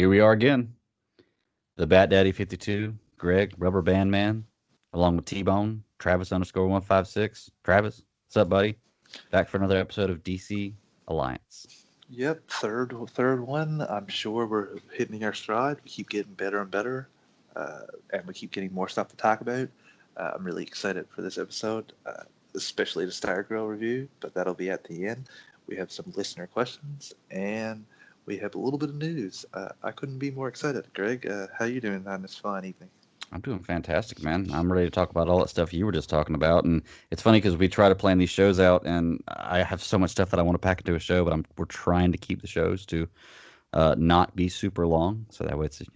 Here we are again. The Bat Daddy 52, Greg, Rubber Band Man, along with T-Bone, Travis underscore 156. Travis, what's up, buddy? Back for another episode of DC Alliance. Yep, third one. I'm sure we're hitting our stride. We keep getting better and better, and we keep getting more stuff to talk about. I'm really excited for this episode, especially the Stargirl review, but that'll be at the end. We have some listener questions, and we have a little bit of news. I couldn't be more excited. Greg, how you doing on this fine evening? I'm doing fantastic, man. I'm ready to talk about all that stuff you were just talking about. And it's funny because we try to plan these shows out, and I have so much stuff that I want to pack into a show, but we're trying to keep the shows to not be super long, so that way it's you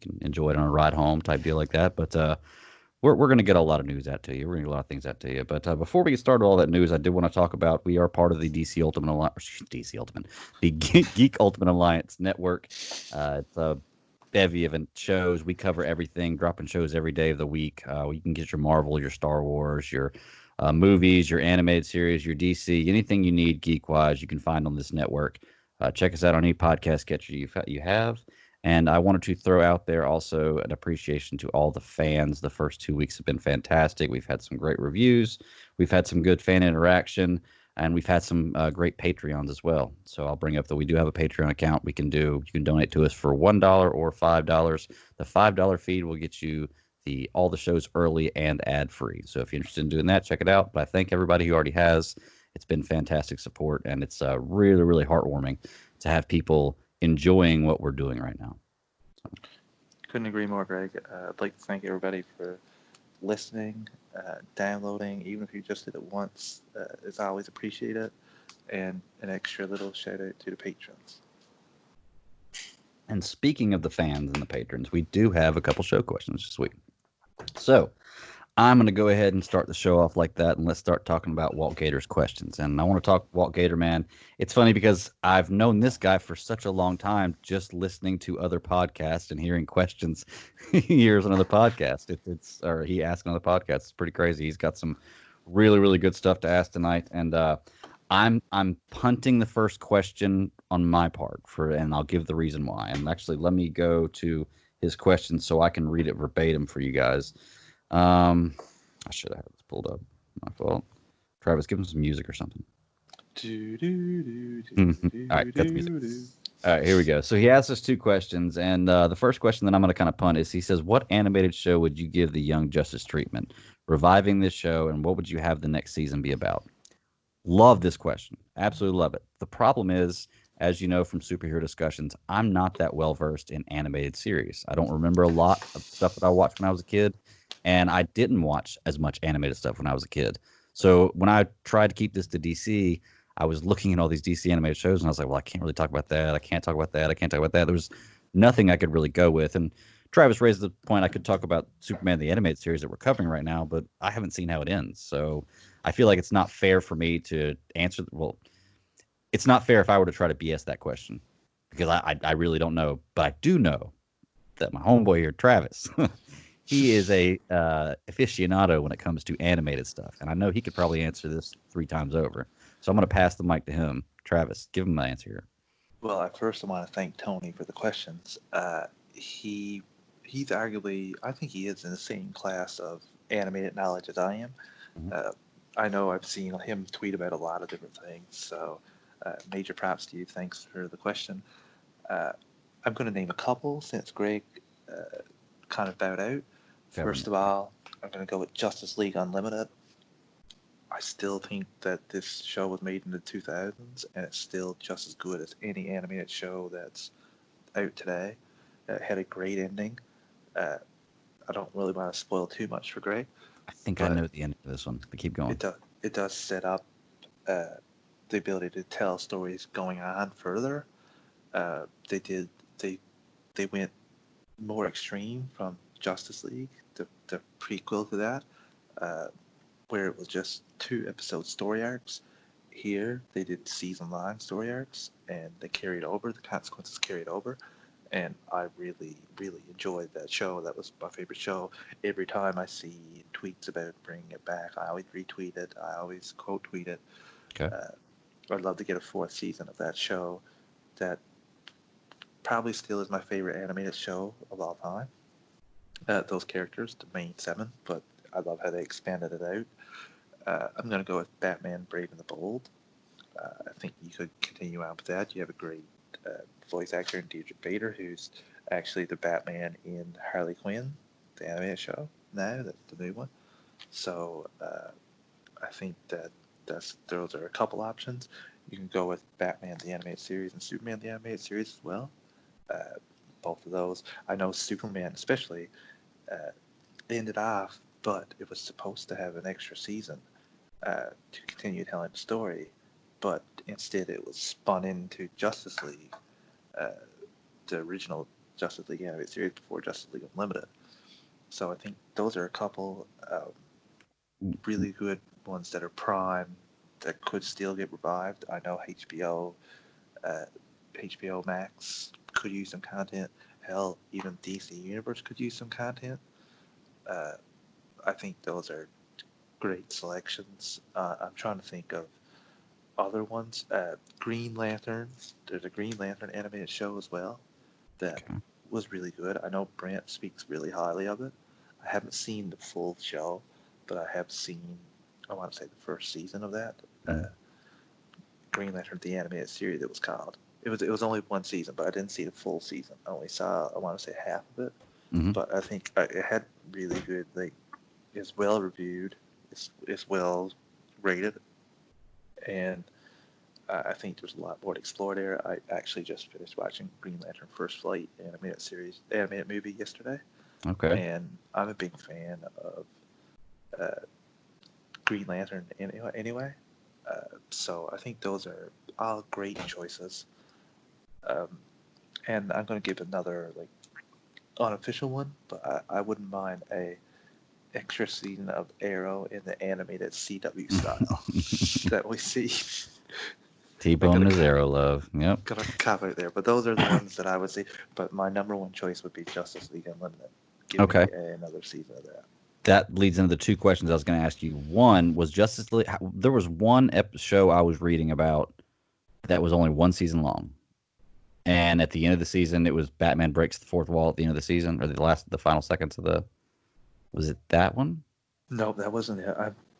can enjoy it on a ride home type deal like that. But we're going to get a lot of news out to you. We're going to get a lot of things out to you. But before we get started with all that news, I did want to talk about we are part of the DC Ultimate Alliance, DC Ultimate, the Geek Ultimate Alliance network. It's a bevy of shows. We cover everything, dropping shows every day of the week. You can get your Marvel, your Star Wars, your movies, your animated series, your DC, anything you need geek wise, you can find on this network. Check us out on any podcast catcher you have. And I wanted to throw out there also an appreciation to all the fans. The first 2 weeks have been fantastic. We've had some great reviews. We've had some good fan interaction. And we've had some great Patreons as well. So I'll bring up that we do have a Patreon account. You can donate to us for $1 or $5. The $5 feed will get you all the shows early and ad free. So if you're interested in doing that, check it out. But I thank everybody who already has. It's been fantastic support, and it's really, really heartwarming to have people enjoying what we're doing right now. So, Couldn't agree more, Greg. I'd like to thank everybody for listening, downloading, even if you just did it once. It's always appreciated. And an extra little shout out to the patrons. and speaking of the fans and the patrons, we do have a couple show questions this week. So I'm going to go ahead and start the show off like that, and let's start talking about Walt Gator's questions. And I want to talk Walt Gator, man. It's funny because I've known this guy for such a long time, just listening to other podcasts and hearing questions. He hears another podcast. Or he asks another podcast. It's pretty crazy. He's got some really, really good stuff to ask tonight, and I'm punting the first question on my part and I'll give the reason why. And actually, let me go to his question so I can read it verbatim for you guys. I should have had this pulled up. My fault. Travis, give him some music or something. All right, got the music. All right, here we go. So he asked us two questions, and the first question that I'm going to kind of punt is he says, what animated show would you give the Young Justice treatment? Reviving this show, and what would you have the next season be about? Love this question. Absolutely love it. The problem is, as you know from superhero discussions, I'm not that well versed in animated series. I don't remember a lot of stuff that I watched when I was a kid, and I didn't watch as much animated stuff when I was a kid. So when I tried to keep this to DC, I was looking at all these DC animated shows, and I was like, well, I can't really talk about that. I can't talk about that. I can't talk about that. There was nothing I could really go with. And Travis raised the point I could talk about Superman the animated series that we're covering right now, but I haven't seen how it ends. So I feel like it's not fair for me to answer. Well, it's not fair if I were to try to BS that question because I really don't know. But I do know that my homeboy here, Travis, he is a aficionado when it comes to animated stuff, and I know he could probably answer this 3 times over. So I'm going to pass the mic to him. Travis, give him my answer here. Well, I first want to thank Tony for the questions. He's arguably, I think he is in the same class of animated knowledge as I am. Mhm. Uh, I know I've seen him tweet about a lot of different things, so major props to you. Thanks for the question. Uh, I'm going to name a couple since Greg kind of bowed out. First Government. of all, I'm going to go with Justice League Unlimited. I still think that this show was made in the 2000s, and it's still just as good as any animated show that's out today. It had a great ending. Uh, I don't really want to spoil too much for Greg, I think I but know the end of this one, but keep going. it does set up uh, the ability to tell stories going on further. They did they they went more extreme from Justice League, the prequel to that, uh, where it was just 2 episode story arcs. Here they did season long story arcs, and they carried over. The consequences carried over, and I really, really enjoyed that show. That was my favorite show. Every time I see tweets about bringing it back, I always retweet it. I always quote tweet it. Okay. Uh, I'd love to get a fourth season of that show. That probably still is my favorite animated show of all time. Those characters, the main seven, but I love how they expanded it out. I'm going to go with Batman Brave and the Bold. I think you could continue on with that. You have a great voice actor in Deirdre Bader, who's actually the Batman in Harley Quinn, the animated show now, that's the new one. So I think those are a couple options. You can go with Batman the animated series and Superman the animated series as well. Uh, both of those. I know Superman especially uh, ended off, but it was supposed to have an extra season to continue telling the story, but instead it was spun into Justice League, uh, the original Justice League animated series before Justice League Unlimited. So I think those are a couple really good ones that are prime that could still get revived. I know uh, HBO Max could use some content. Hell, even DC Universe could use some content. Uh, I think those are great selections. I'm trying to think of other ones. Green Lantern. There's a Green Lantern animated show as well that Okay. was really good. I know Brant speaks really highly of it. I haven't seen the full show, but I have seen, I want to say, the first season of that. Mm. Green Lantern, the animated series it was called. It was only one season, but I didn't see the full season. I only saw, I want to say, half of it. Mm-hmm. But I think it had really good, like, it's well reviewed, it's well rated, and I think there's a lot more to explore there. I actually just finished watching Green Lantern First Flight animated movie yesterday, Okay. and I'm a big fan of uh, Green Lantern anyway. So I think those are all great choices. Um, and I'm going to give another like unofficial one, but I wouldn't mind a extra season of Arrow in the animated CW style that we see. I T-Bone gotta and Zero Love. Yep. gotta cover it there, but those are the ones that I would say. But my number one choice would be Justice League Unlimited. Give me Okay. another season of that. That leads into the two questions I was going to ask you. One was Justice League. There was one show I was reading about that was only one season long, and at the end of the season, it was Batman breaks the fourth wall at the end of the season, or the final seconds of the. Was it that one? No, that wasn't it.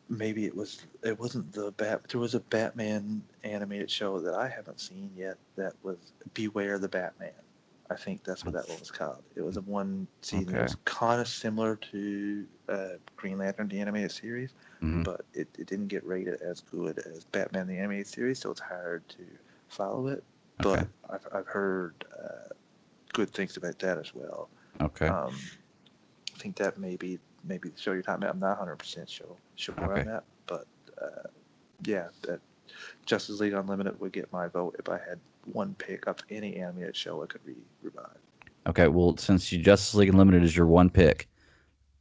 Maybe it was. It wasn't the Bat. There was a Batman animated show that I haven't seen yet. That was Beware the Batman. I think that's what that one was called. It was a one season. It Okay. was kind of similar to Green Lantern the animated series, Hmm. but it didn't get rated as good as Batman the animated series, so it's hard to follow it. Okay. But I've heard good things about that as well. Okay. Um, I think that maybe the show you're talking about. I'm not 100% sure on Okay. that, but yeah, that Justice League Unlimited would get my vote if I had one pick of any animated show I could revive. Okay. Well, since you Justice League Unlimited is your one pick,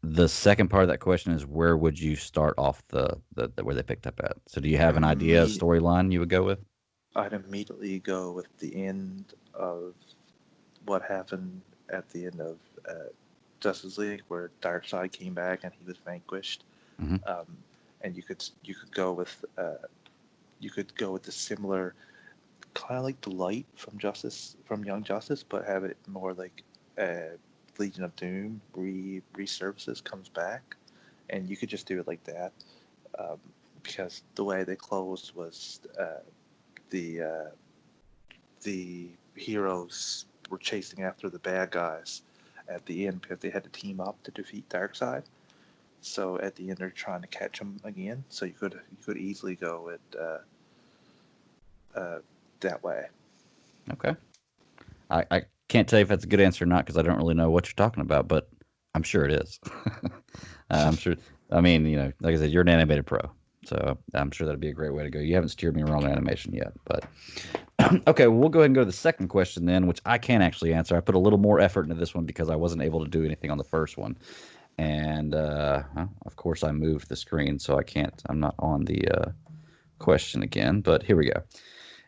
the second part of that question is where would you start off the where they picked up at? So do you have an idea Imme- storyline you would go with? I'd immediately go with the end of what happened at the end of Justice League, where Darkseid came back and he was vanquished. Hmm. Um, and you could go with the similar kind of like the light from Young Justice, but have it more like Legion of Doom resurfaces, comes back, and you could just do it like that, um, because the way they closed was the the heroes were chasing after the bad guys at the end because they had to team up to defeat Darkseid. So at the end, they're trying to catch them again. So you could easily go with uh, that way. Okay. I can't tell you if that's a good answer or not because I don't really know what you're talking about, but I'm sure it is. I'm sure. I mean, like I said, you're an animated pro, so I'm sure that'd be a great way to go. You haven't steered me wrong on animation yet, but okay. Well, we'll go ahead and go to the second question then, which I can actually answer. I put a little more effort into this one because I wasn't able to do anything on the first one, and well, of course I moved the screen, so I can't. I'm not on the question again, but here we go.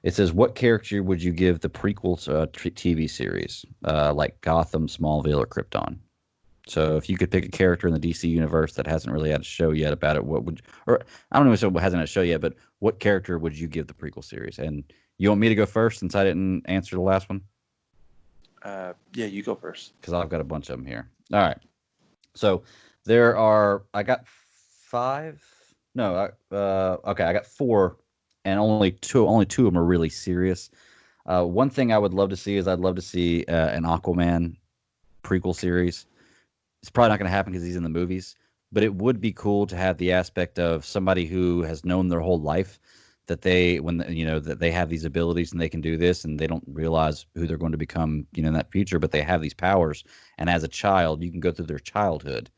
It says, "What character would you give the prequel TV series, like Gotham, Smallville, or Krypton?" So, if you could pick a character in the DC universe that hasn't really had a show yet about it, what would, or I don't even know if it hasn't had a show yet, but what character would you give the prequel series? And you want me to go first since I didn't answer the last one? Yeah, you go first. because I've got a bunch of them here. All right. So there are. I got five. No. Okay. I got four, and only two of them are really serious. One thing I would love to see is I'd love to see an Aquaman prequel series. It's probably not going to happen because he's in the movies, but it would be cool to have the aspect of somebody who has known their whole life that that they have these abilities and they can do this and they don't realize who they're going to become, in that future, but they have these powers. And as a child, you can go through their childhood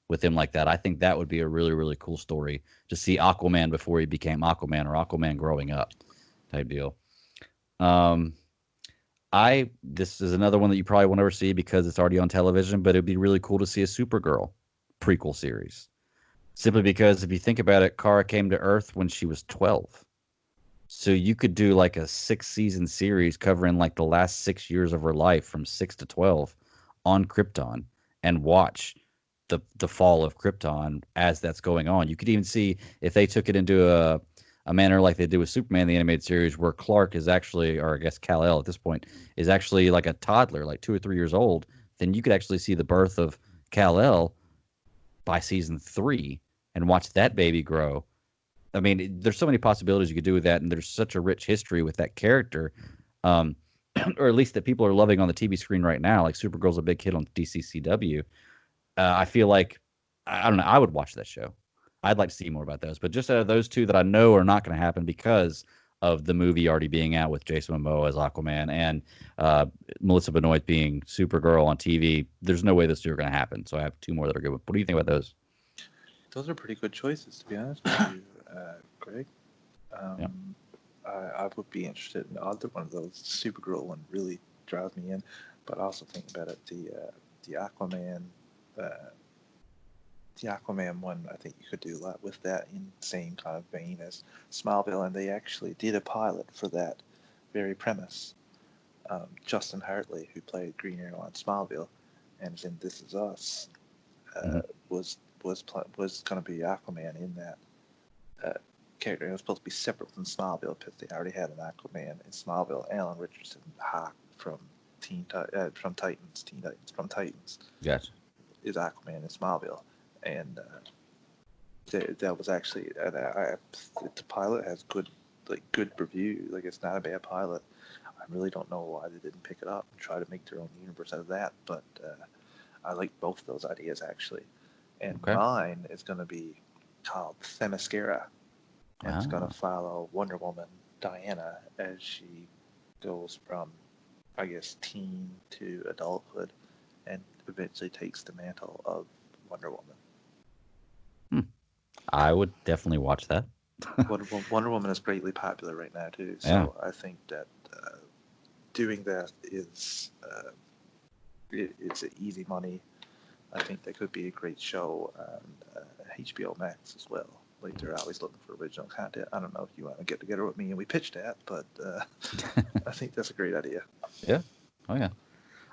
with him like that. I think that would be a really, really cool story to see Aquaman before he became Aquaman or Aquaman growing up type deal. Um, I This is another one that you probably won't ever see because it's already on television, but it'd be really cool to see a Supergirl prequel series. Simply because if you think about it, Kara came to Earth when she was 12. So you could do like a 6 season series covering like the last 6 years of her life from 6 to 12 on Krypton and watch the fall of Krypton as that's going on. You could even see if they took it into a manner like they did with Superman, the animated series, where Clark is actually, or I guess Kal-El at this point, is actually like a toddler, like 2 or 3 years old. Then you could actually see the birth of Kal-El by season 3 and watch that baby grow. I mean, there's so many possibilities you could do with that, and there's such a rich history with that character, um, or at least that people are loving on the TV screen right now. Like Supergirl's a big hit on DCCW. I feel like I don't know. I would watch that show. I'd like to see more about those. But just out of those two that I know are not going to happen because of the movie already being out with Jason Momoa as Aquaman and Melissa Benoist being Supergirl on TV, there's no way those two are going to happen. So I have two more that are good. What do you think about those? Those are pretty good choices, to be honest with you, Greg. Yeah. I would be interested in either one of those. Supergirl one really drives me in, but also think about it, the Aquaman, uh, the Aquaman one. I think you could do a lot with that in the same kind of vein as Smallville, and they actually did a pilot for that very premise. Justin Hartley, who played Green Arrow on Smallville, and is in This Is Us, Mm-hmm. was going to be Aquaman in that uh, character. It was supposed to be separate from Smallville because they already had an Aquaman in Smallville. Alan Richardson, Hawk from from Titans, Teen Titans from Titans, Gotcha. is Aquaman in Smallville, and that was actually the pilot has good review. Like it's not a bad pilot. I really don't know why they didn't pick it up and try to make their own universe out of that, but I like both of those ideas actually. And Okay. mine is going to be called Themyscira, and it's going Ah. to follow Wonder Woman Diana as she goes from, I guess, teen to adulthood, and eventually takes the mantle of Wonder Woman. Hmm. I would definitely watch that. Wonder Woman is greatly popular right now too, Yeah. so I think that doing that is it's easy money. I think that could be a great show on HBO Max as well. Like they're always looking for original content. I don't know if you want to get together with me and we pitch that, but I think that's a great idea. Yeah. Oh yeah.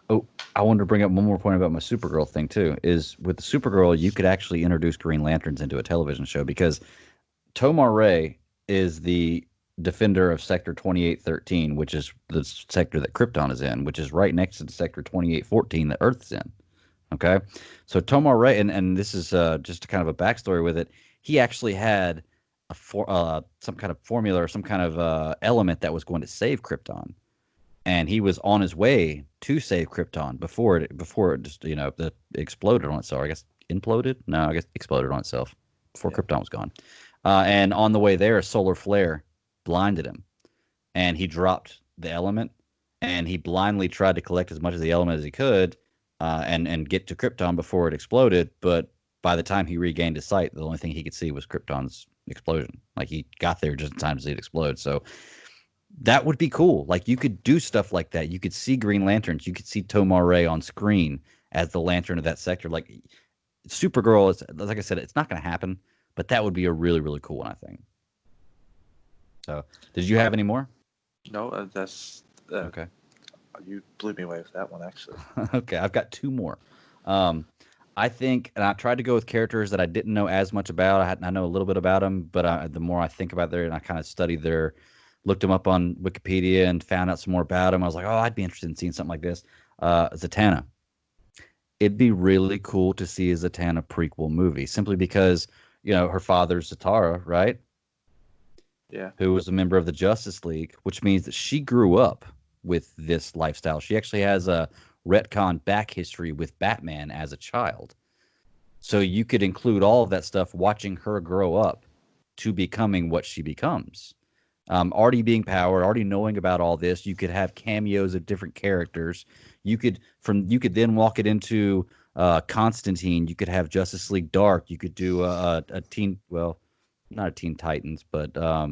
Oh, I wanted to bring up one more point about my Supergirl thing too. Is with the Supergirl, you could actually introduce Green Lanterns into a television show because Tomar Ray is the defender of Sector 2813, which is the sector that Krypton is in, which is right next to Sector 2814 that Earth's in. Okay, so Tomar Ray, and this is just kind of a backstory with it. He actually had some kind of formula or some kind of element that was going to save Krypton, and he was on his way to save Krypton before it just it exploded on itself. I guess imploded. No, I guess exploded on itself before Yeah. Krypton was gone. And on the way there, a solar flare blinded him, and he dropped the element, and he blindly tried to collect as much of the element as he could, and get to Krypton before it exploded. But by the time he regained his sight, the only thing he could see was Krypton's explosion. Like he got there just in time to see it explode. So that would be cool. Like you could do stuff like that. You could see Green Lanterns. You could see Tomar Ray on screen as the lantern of that sector. Like Supergirl is, like I said, it's not going to happen, but that would be a really, really cool one, I think. So, did you have any more? No, that's Okay. you blew me away with that one actually. Okay, I've got two more. Um, I think, and I tried to go with characters that I didn't know as much about. I know a little bit about them, but the more I think about their, and I kind of studied looked them up on Wikipedia and found out some more about them. I was like, oh, I'd be interested in seeing something like this. Zatanna. It'd be really cool to see a Zatanna prequel movie, simply because her father's Zatara, right? Yeah. Who was a member of the Justice League, which means that she grew up with this lifestyle. She actually has a retcon back history with Batman as a child. So you could include all of that stuff watching her grow up to becoming what she becomes. Already being powered, already knowing about all this, you could have cameos of different characters. You could then walk it into Constantine. You could have Justice League Dark. You could do a teen, well, not a Teen Titans, but a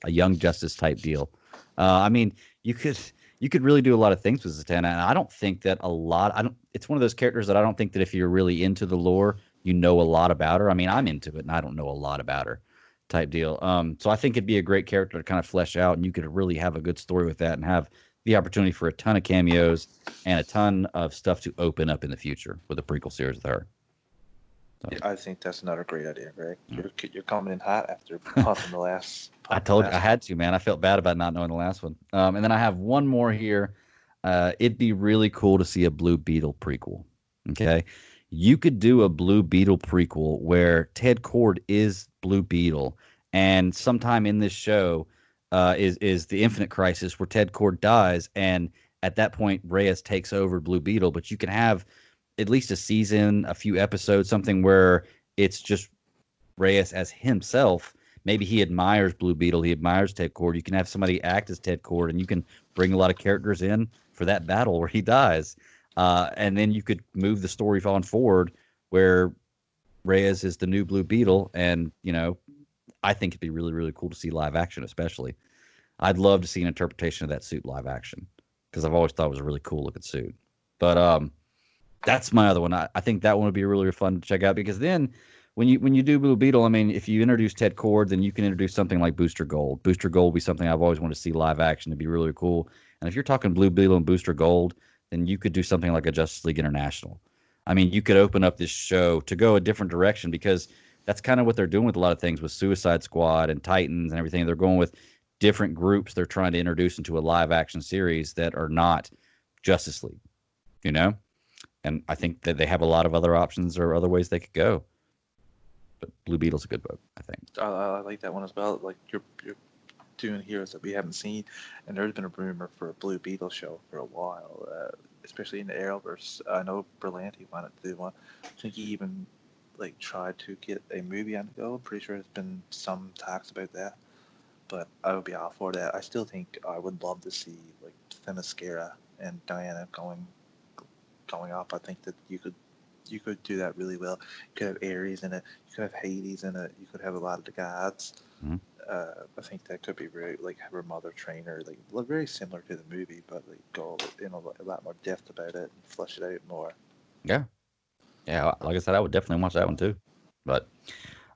Young Justice type deal. I mean, you could you could really do a lot of things with Zatanna, and I don't think that a lot. I don't. It's one of those characters that I don't think that if you're really into the lore, you know a lot about her. I mean, I'm into it, and I don't know a lot about her, type deal. So I think it'd be a great character to kind of flesh out, and you could really have a good story with that, and have the opportunity for a ton of cameos and a ton of stuff to open up in the future with a prequel series with her. So, Yeah, I think that's another great idea, Greg. yeah. You're coming in hot after pumping the last I pumping the told you I last one. had to, man. I felt bad about not knowing the last one. And then I have one more here. It'd be really cool to see a Blue Beetle prequel. Okay, you could do a Blue Beetle prequel where Ted Kord is Blue Beetle, and sometime in this show is the Infinite Crisis where Ted Kord dies, and at that point Reyes takes over Blue Beetle. But you can have at least a season, a few episodes, something where it's just Reyes as himself. Maybe he admires Blue Beetle, he admires Ted Kord. You can have somebody act as Ted Kord, and you can bring a lot of characters in for that battle where he dies. And then you could move the story on forward where Reyes is the new Blue Beetle. And, I think it'd be really, really cool to see live action, especially. I'd love to see an interpretation of that suit live action because I've always thought it was a really cool looking suit. But that's my other one. I think that one would be really fun to check out because then when you do Blue Beetle, I mean, if you introduce Ted Kord, then you can introduce something like Booster Gold. Booster Gold would be something I've always wanted to see live action. It'd be really cool. And if you're talking Blue Beetle and Booster Gold, then you could do something like a Justice League International. I mean, you could open up this show to go a different direction because that's kind of what they're doing with a lot of things with Suicide Squad and Titans and everything. They're going with different groups they're trying to introduce into a live action series that are not Justice League, you know? And I think that they have a lot of other options or other ways they could go. But Blue Beetle's a good book, I think. I like that one as well. Like you're doing heroes that we haven't seen, and there's been a rumor for a Blue Beetle show for a while, especially in the Arrowverse. I know Berlanti wanted to do one. I think he even like tried to get a movie on the go. I'm pretty sure there's been some talks about that, but I would be all for that. I still think I would love to see like Themyscira and Diana going up. I think that you could do that really well. You could have Ares in it. You could have Hades in it. You could have a lot of the gods. Mhm. I think that could be very like have her mother train her, like look very similar to the movie, but like go in a lot more depth about it and flesh it out more. Yeah. Yeah. Like I said, I would definitely watch that one too. But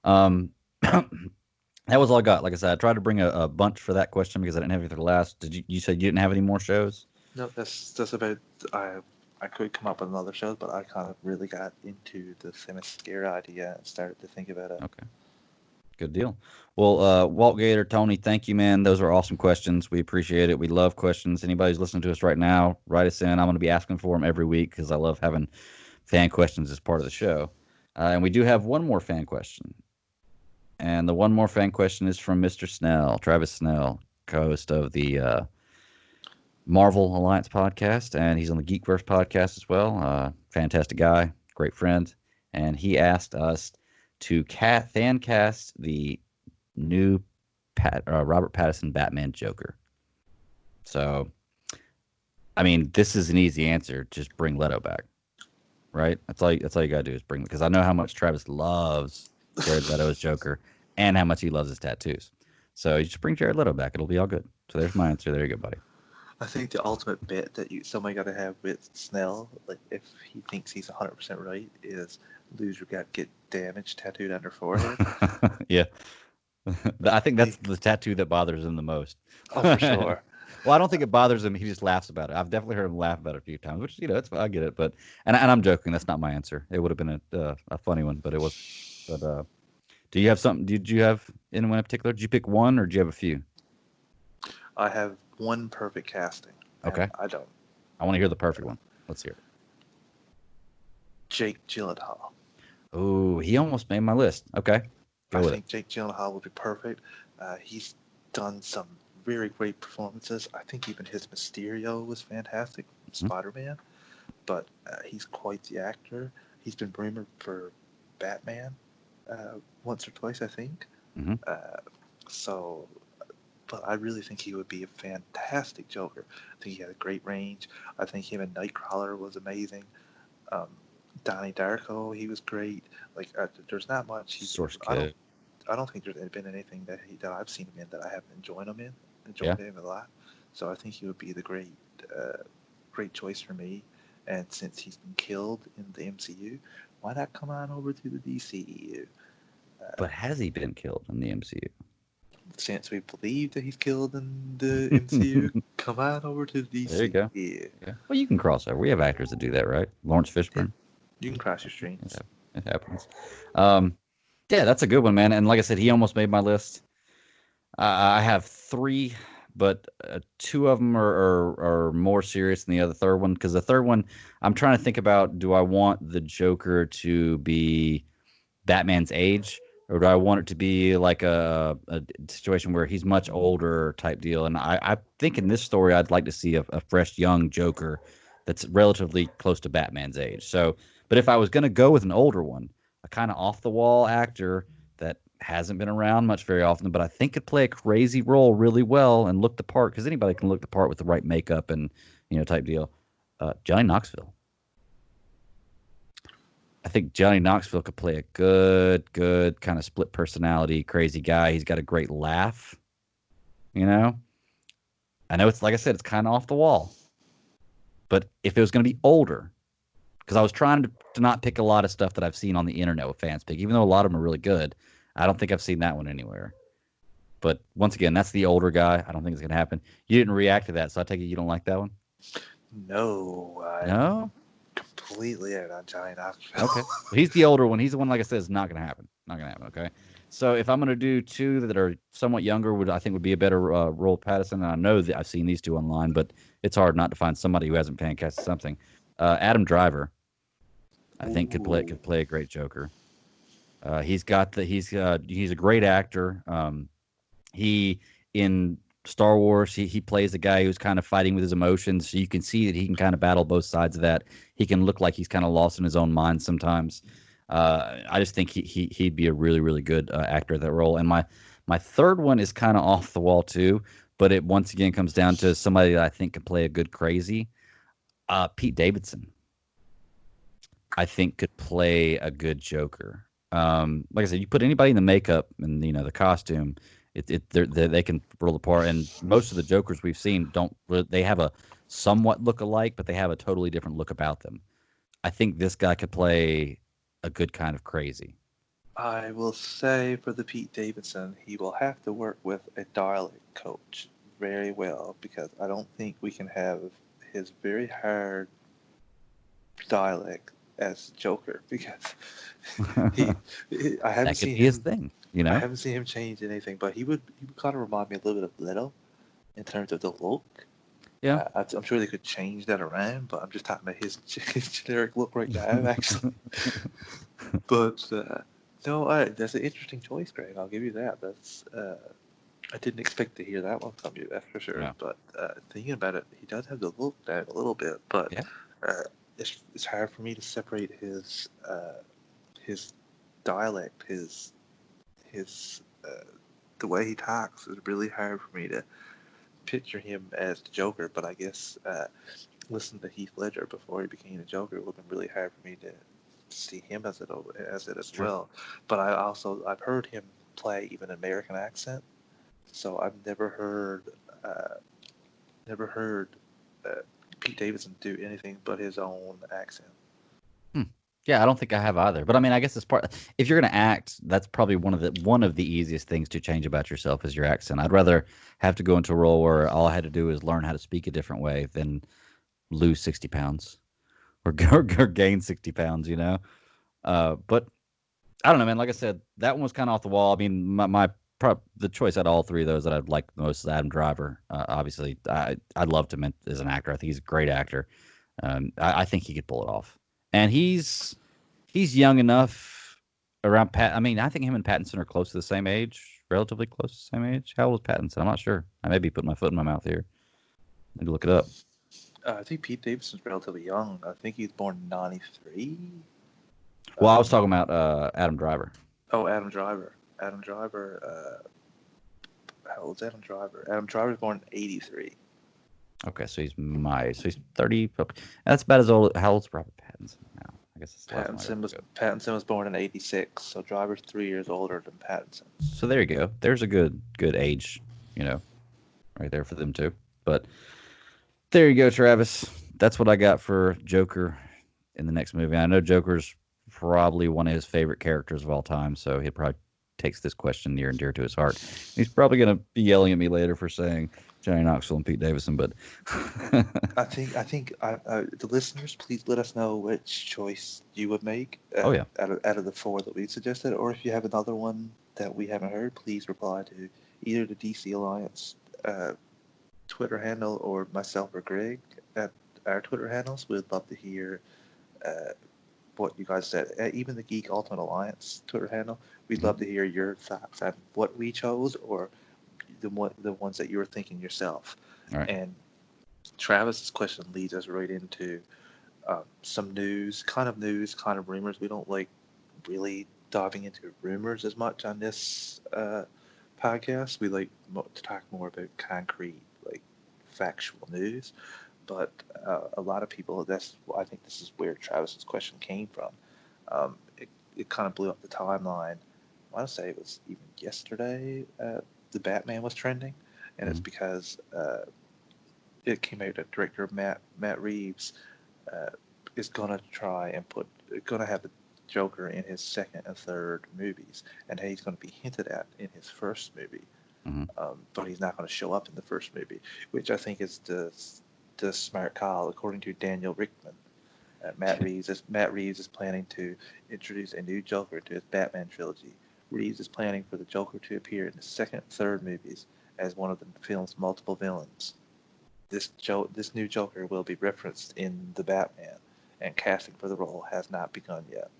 um, that was all I got. Like I said, I tried to bring a bunch for that question because I didn't have anything for the last. You said you didn't have any more shows? No, that's about. I could come up with another show, but I kind of really got into the Themyscira idea and started to think about it. Okay. Good deal. Well, Walt Gator, Tony, thank you, man. Those are awesome questions. We appreciate it. We love questions. Anybody who's listening to us right now, write us in. I'm going to be asking for them every week because I love having fan questions as part of the show. And we do have one more fan question. And the one more fan question is from Mr. Snell, Travis Snell, co-host of the Marvel Alliance podcast, and he's on the GeekVerse podcast as well. Fantastic guy, great friend, and he asked us to fan cast the new Robert Pattinson Batman Joker. So, I mean, this is an easy answer. Just bring Leto back, right? That's all you gotta do is bring. Because I know how much Travis loves Jared Leto as Joker, and how much he loves his tattoos. So you just bring Jared Leto back. It'll be all good. So there's my answer. There you go, buddy. I think the ultimate bet that somebody got to have with Snell, like if he thinks he's 100% right, is lose your gut, get damage tattooed on their forehead. Yeah. I think that's He, the tattoo that bothers him the most. oh, for sure. Well, I don't think it bothers him. He just laughs about it. I've definitely heard him laugh about it a few times, which it's I get it. But and I'm joking. That's not my answer. It would have been a funny one, but it was. But do you have something? Did you have anyone in particular? Did you pick one, or do you have a few? I have one perfect casting. And Okay. I don't. I want to hear the perfect one. Let's hear it. Jake Gyllenhaal. Oh, he almost made my list. Okay, I go with it. think Jake Gyllenhaal would be perfect. He's done some very great performances. I think even his Mysterio was fantastic, Mhm. Spider-Man. But he's quite the actor. He's been rumored for Batman once or twice, I think. Mhm. Uh, so, but I really think he would be a fantastic Joker. I think he had a great range. I think him and Nightcrawler was amazing. Um, Donnie Darko, he was great. Like, there's not much he's. Source I don't. code. I don't think there's been anything that I've seen him in that I haven't Yeah, enjoyed him a lot. So I think he would be the great choice for me. And since he's been killed in the MCU, why not come on over to the DCEU? Uh, but has he been killed in the since we believe that he's killed in the MCU, MCU? come on over to the There you go. DCEU. Yeah. Well, you can cross over. We have actors that do that, right? Lawrence Yeah, Fishburne. you can cross your It, streams. it happens. Um, yeah, that's a good one, man. And like I said, he almost made my list. I have three, but two of them are more serious than the other third one. Because the third one, I'm trying to think about: do I want the Joker to be Batman's age, or do I want it to be like a situation where he's much older type deal? And I think in this story, I'd like to see a fresh young Joker that's relatively close to Batman's age. So, but if I was going to go with an older one, a kind of off the wall actor that hasn't been around much very often, but I think could play a crazy role really well and look the part, because anybody can look the part with the right makeup and type deal. Johnny Knoxville. I think Johnny Knoxville could play a good kind of split personality, crazy guy. He's got a great laugh. You know, I know it's like I said, it's kind of off the wall, but if it was going to be older, because I was trying to not pick a lot of stuff that I've seen on the internet with fans pick, even though a lot of them are really good. I don't think I've seen that one anywhere. But once again, that's the older guy. I don't think it's going to happen. You didn't react to that, so I take it you don't like that one. No, I'm No. completely out on Johnny Knoxville. Okay. Well, he's the older one. He's the one, like I said, is not going to happen. Not going to happen. Okay. So if I'm going to do two that are somewhat younger, would be a better role Patterson. And I know that I've seen these two online, but it's hard not to find somebody who hasn't fan casted something. Adam Driver, I think Ooh. could play a great Joker. He's a great actor. He in Star Wars, he plays a guy who's kind of fighting with his emotions. So you can see that he can kind of battle both sides of that. He can look like he's kind of lost in his own mind sometimes. I just think he'd be a really good actor at that role. And my third one is kind of off the wall too, but it once again comes down to somebody that I think can play a good crazy. Pete Davidson, I think could play a good Joker. Like I said, you put anybody in the makeup and the costume, they can roll the part. And most of the Jokers we've seen they have a somewhat look alike, but they have a totally different look about them. I think this guy could play a good kind of crazy. I will say for the Pete Davidson, he will have to work with a dialect coach very well because I don't think we can have his very hard dialect as Joker because he, I haven't That could seen be his him. thing, I haven't seen him change anything, but he would kind of remind me a little bit of Leto in terms of the look. Yeah. I'm sure they could change that around, but I'm just talking about his generic look right now, actually. But no, that's an interesting choice, Greg. I'll give you that. I didn't expect to hear that one from you, that's for sure. Yeah. But thinking about it, he does have the look down a little bit, but Yeah. uh, it's hard for me to separate his dialect, his the way he talks is really hard for me to picture him as the Joker. But I guess listening to Heath Ledger before he became the Joker would have been really hard for me to see him as it It's as true. well. But I've heard him play even an American accent, so I've uh, never heard uh, Pete Davidson do anything but his own accent. Hmm. Yeah, I don't think I have either. But I mean, I guess it's part. If you're going to act, that's probably one of the easiest things to change about yourself is your accent. I'd rather have to go into a role where all I had to do is learn how to speak a different way than lose 60 pounds or gain 60 pounds. But I don't know, man. Like I said, that one was kind of off the wall. I mean, my the choice out of all three of those that I'd like the most is Adam Driver. Obviously, I loved him as an actor. I think he's a great actor. I think he could pull it off, and he's young enough around Pat. I mean, I think him and Pattinson are close to the same age, relatively close to the same age. How old is Pattinson? I'm not sure. I may be putting my foot in my mouth here. Need to look it up. I think Pete Davidson's relatively young. I think he's born in '93. Well, I was talking about Adam Driver. Oh, Adam Driver. Adam Driver. How old's Adam Driver? Adam Driver was born in '83. Okay, so he's my age. So he's 30. Okay. That's about as old. How old's Robert Pattinson now? I guess it's the last one I gotta go. Pattinson was born in '86, so Driver's 3 years older than Pattinson. So there you go. There's a good age, right there for them too. But there you go, Travis. That's what I got for Joker in the next movie. I know Joker's probably one of his favorite characters of all time, so he probably takes this question near and dear to his heart. He's probably going to be yelling at me later for saying Johnny Knoxville and Pete Davidson, but I think the listeners, please let us know which choice you would make. Oh yeah, out of the four that we suggested, or if you have another one that we haven't heard, please reply to either the DC Alliance Twitter handle or myself or Greg at our Twitter handles. We'd love to hear what you guys said. Even the Geek Ultimate Alliance Twitter handle, we'd love to hear your thoughts on what we chose or the ones that you were thinking yourself. All right. And Travis's question leads us right into some news, kind of rumors. We don't like really diving into rumors as much on this podcast. We like to talk more about concrete, like factual news. But a lot of people, I think this is where Travis's question came from. It kind of blew up the timeline. I want to say it was even yesterday. The Batman was trending, and it's because it came out that director Matt Reeves is gonna try and gonna have the Joker in his second and third movies, and he's gonna be hinted at in his first movie, but he's not gonna show up in the first movie, which I think is the smart call, according to Daniel Rickman. Matt Reeves is planning to introduce a new Joker to his Batman trilogy. Reeves is planning for the Joker to appear in the second and third movies as one of the film's multiple villains. This new Joker will be referenced in the Batman, and casting for the role has not begun yet.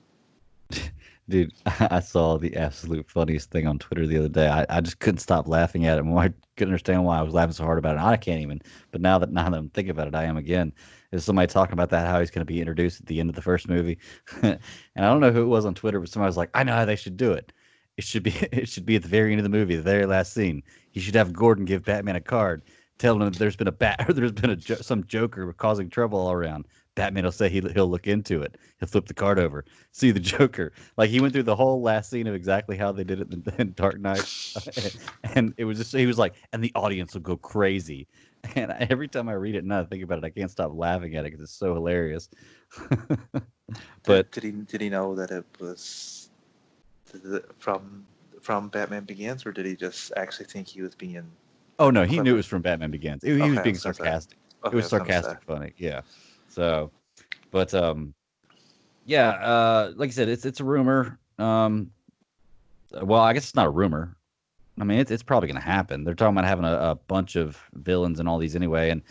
Dude, I saw the absolute funniest thing on Twitter the other day. I just couldn't stop laughing at it. I couldn't understand why I was laughing so hard about it. I can't even. But now that I'm thinking about it, I am again. Is somebody talking about that, how he's going to be introduced at the end of the first movie? And I don't know who it was on Twitter, but somebody was like, I know how they should do it. It should be at the very end of the movie, the very last scene. You should have Gordon give Batman a card, telling him there's been some Joker causing trouble all around. Batman will say he'll look into it. He'll flip the card over, see the Joker. Like he went through the whole last scene of exactly how they did it in Dark Knight, and it was just he was like, and the audience will go crazy. And every time I read it and I think about it, I can't stop laughing at it because it's so hilarious. But did he know that it was from Batman Begins, or did he just actually think he was being? Oh no, he knew it was from Batman Begins. He was being sarcastic. Okay, it was sarcastic, funny. Yeah. So, but yeah, like I said, it's a rumor. Well, I guess it's not a rumor. I mean, it's probably going to happen. They're talking about having a bunch of villains and all these anyway, and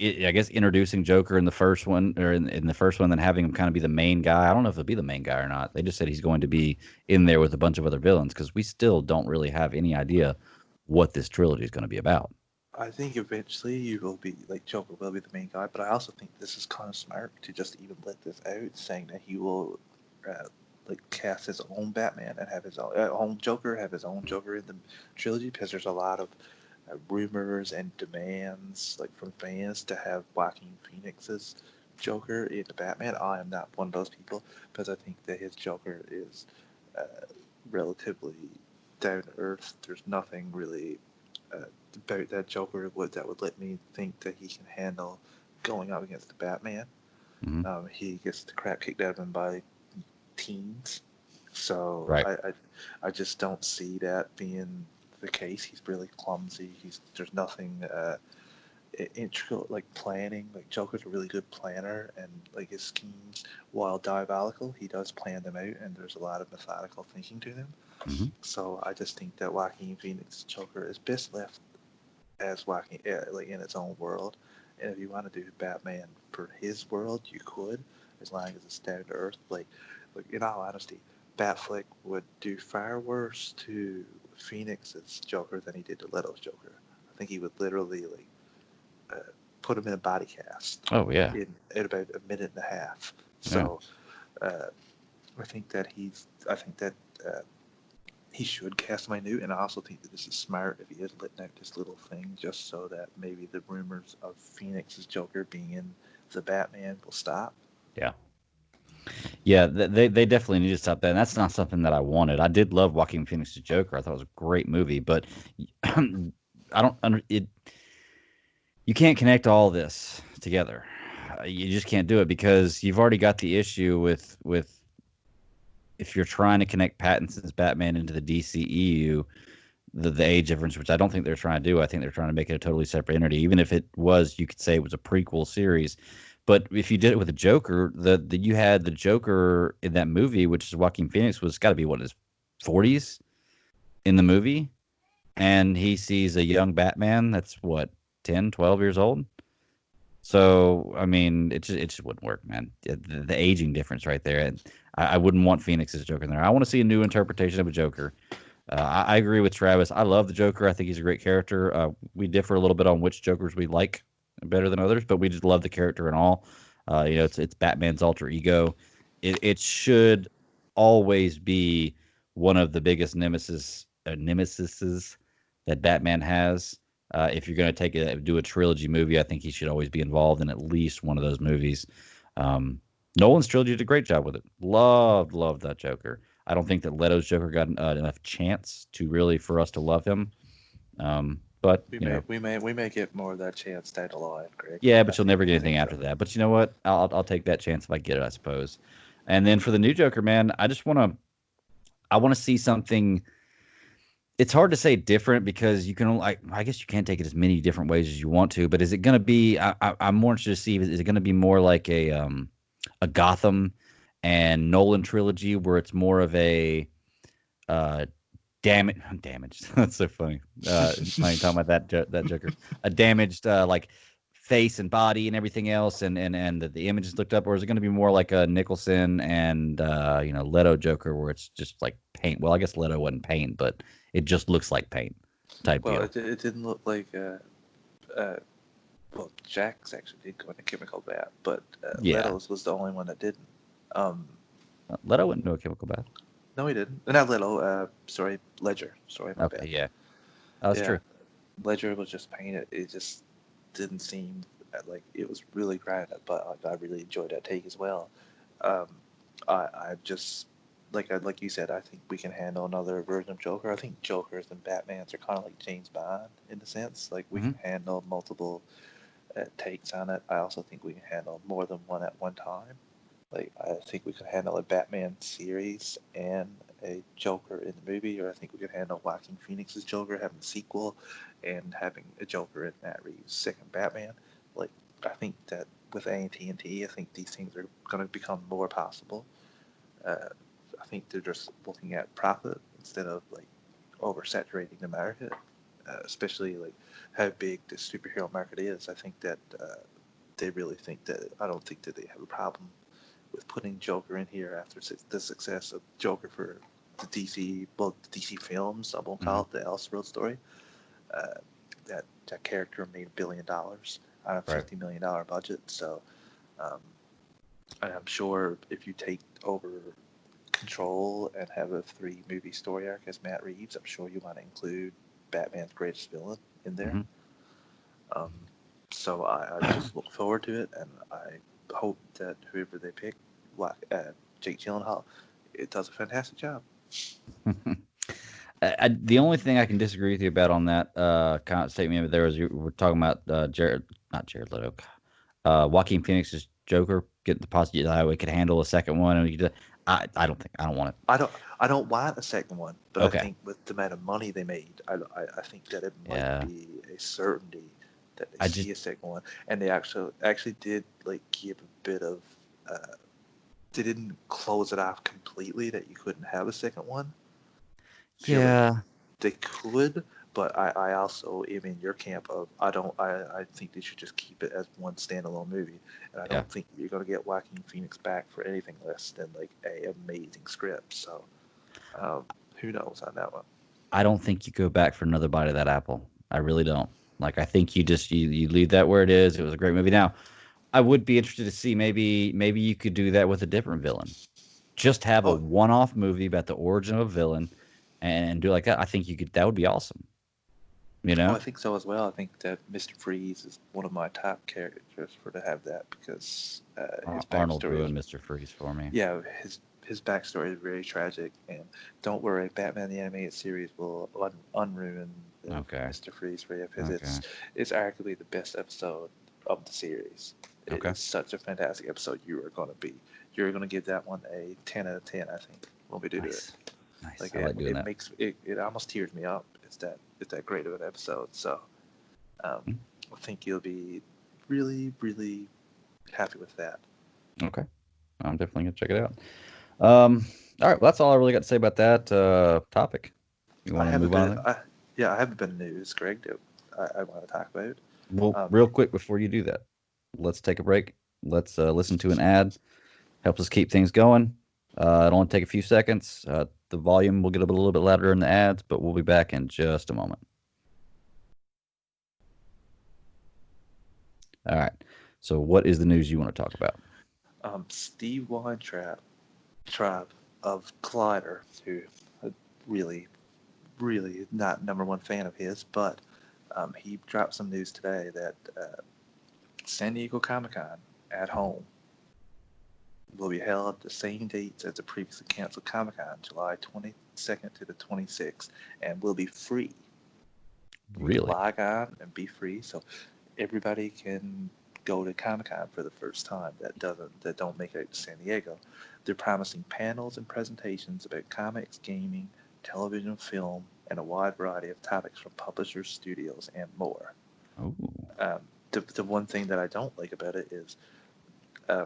I guess introducing Joker in the first one, or in the first one, then having him kind of be the main guy. I don't know if he'll be the main guy or not. They just said he's going to be in there with a bunch of other villains because we still don't really have any idea what this trilogy is going to be about. I think eventually you will be like Joker will be the main guy, but I also think this is kind of smart to just even let this out, saying that he will like cast his own Batman and have his own Joker, have his own Joker in the trilogy, because there's a lot of rumors and demands like from fans to have Joaquin Phoenix's Joker in the Batman. I am not one of those people because I think that his Joker is relatively down to earth. There's nothing really about that Joker that would let me think that he can handle going up against the Batman. He gets the crap kicked out of him by teens, so Right. I just don't see that being the case. He's really clumsy. There's nothing intricate like planning. Like Joker's a really good planner, and like his schemes, while diabolical, he does plan them out, and there's a lot of methodical thinking to them. Hmm. So I just think that Joaquin Phoenix Joker is best left as Joaquin, like in its own world. And if you want to do Batman for his world, you could, as long as it's down to earth. Like in all honesty, Batfleck would do far worse to Phoenix's Joker than he did to Leto's Joker. I think he would literally like put him in a body cast Oh yeah, in about a minute and a half. yeah. So uh, I think that I think that he should cast my new, and I also think that this is smart if he is letting out this little thing just so that maybe the rumors of Phoenix's Joker being in the Batman will stop. Yeah. Yeah, they definitely need to stop that. And that's not something that I wanted. I did love Joaquin Phoenix's Joker. I thought it was a great movie, but I don't under it. You can't connect all this together. You just can't do it because you've already got the issue with if you're trying to connect Pattinson's Batman into the DCEU, the age difference, which I don't think they're trying to do. I think they're trying to make it a totally separate entity. Even if it was, you could say it was a prequel series. But if you did it with the Joker, the you had the Joker in that movie, which is Joaquin Phoenix, was got to be what his 40s in the movie, and he sees a young Batman that's what 10, 12 years old. So I mean, it just wouldn't work, man. The aging difference right there, and I wouldn't want Phoenix's Joker in there. I want to see a new interpretation of a Joker. I agree with Travis. I love the Joker. I think he's a great character. We differ a little bit on which Jokers we like better than others, but we just love the character and all. It's Batman's alter ego. It should always be one of the biggest nemesises that Batman has. If you're going to do a trilogy movie, I think he should always be involved in at least one of those movies. Um, Nolan's trilogy did a great job with it. Loved that Joker. I don't think that Leto's Joker got enough chance to really for us to love him. But We may get more of that chance down the line, Greg. yeah, but you'll never get I anything think after so. that. But you know what? I'll take that chance if I get it, I suppose. And then for the new Joker, man, I want to see something. It's hard to say different because you can only, I guess you can't take it as many different ways as you want to. But is it going to be? I'm more interested to see. Is it going to be more like a Gotham and Nolan trilogy where it's more of a uh, damaged. That's so funny. Funny talking about that Joker. A damaged like face and body and everything else, and the image is looked up, or is it going to be more like a Nicholson and Leto Joker, where it's just like paint? Well, I guess Leto wasn't paint, but it just looks like paint type Well, deal. it didn't look like. Well, Jax actually did go into chemical bath, but Yeah, Leto's was the only one that didn't. Um, Leto wouldn't do a chemical bath. no, he didn't. Not Leto. Sorry, Ledger. Sorry, my Okay, bad. yeah, that's Yeah, true. Ledger was just painted. It just didn't seem like it was really grinding, but like I really enjoyed that take as well. Um, I just like you said, I think we can handle another version of Joker. I think Jokers and Batmans are kind of like James Bond in the sense, like we Hmm. can handle multiple takes on it. I also think we can handle more than one at one time. Like I think we could handle a Batman series and a Joker in the movie, or I think we could handle Joaquin Phoenix's Joker having a sequel and having a Joker in Matt Reeves' second Batman. Like I think that with AT&T, I think these things are going to become more possible. Uh, I think they're just looking at profit instead of like oversaturating the market, especially like how big the superhero market is. I think that they really think that I don't think that they have a problem with putting Joker in here after the success of Joker for the DC, well, the DC films. I won't Hmm. call it the Elseworld story. Uh, that character made $1 billion on a Right. $50 million budget. So um, I'm sure if you take over control and have a 3 movie story arc as Matt Reeves, I'm sure you want to include Batman's greatest villain in there. Hmm. Um, so I just look forward to it, and I hope that whoever they pick, like Jake Gyllenhaal, it does a fantastic job. The only thing I can disagree with you about on that kind of statement there was you were talking about not Jared Leto, Joaquin Phoenix's Joker getting the possibility that it could handle a second one, and I don't want I don't I don't want a second one, but it. I Okay, think with the amount of money they made, I think that it might yeah, be a certainty that they I just see a second one, and they actually did like give a bit of. Uh, they didn't close it off completely that you couldn't have a second one. I feel like yeah they could, but I also am in your camp of I think they should just keep it as one standalone movie, and I yeah. don't think you're gonna get Joaquin Phoenix back for anything less than like a amazing script. So um, who knows on that one? I don't think you go back for another bite of that apple. I really don't. Like I think you just you leave that where it is. It was a great movie. Now I would be interested to see maybe you could do that with a different villain. Just have a Oh, one-off movie about the origin of a villain and do it like that. I think you could. That would be awesome. You oh, know, I think so as well. I think that Mr. Freeze is one of my top characters for to have that because his Arnold backstory is ruined Mr. Freeze for me. yeah, his backstory is very tragic, and don't worry, Batman the Animated Series will unruin Okay, Mr. Freeze for you because okay, it's arguably the best episode of the series. It okay. is such a fantastic episode. You're gonna give that one a 10 out of 10. I think when we do it, Nice, nice. like I like doing it that. makes it almost tears me up. It's that great of an episode. So um, Mm, I think you'll be really happy with that. okay, I'm definitely gonna check it out. All right, well, that's all I really got to say about that topic. You I want to have a move on bit. there? Yeah, I have a bit of news, Greg, that I want to talk about. Well, Um, real quick before you do that, let's take a break. Let's listen to an ad. Helps us keep things going. It'll only take a few seconds. The volume will get a little bit louder in the ads, but we'll be back in just a moment. All right. So, what is the news you want to talk about? Steve Weintraub Traub of Collider, who really, really not number one fan of his, but he dropped some news today that San Diego Comic Con at home will be held at the same dates as the previously canceled Comic Con, July 22nd to the 26th, and will be free. You can Really? log on and be free, so everybody can go to Comic Con for the first time that don't make it to San Diego. They're promising panels and presentations about comics, gaming, television, film, and a wide variety of topics from publishers, studios, and more. Oh, Um, the one thing that I don't like about it is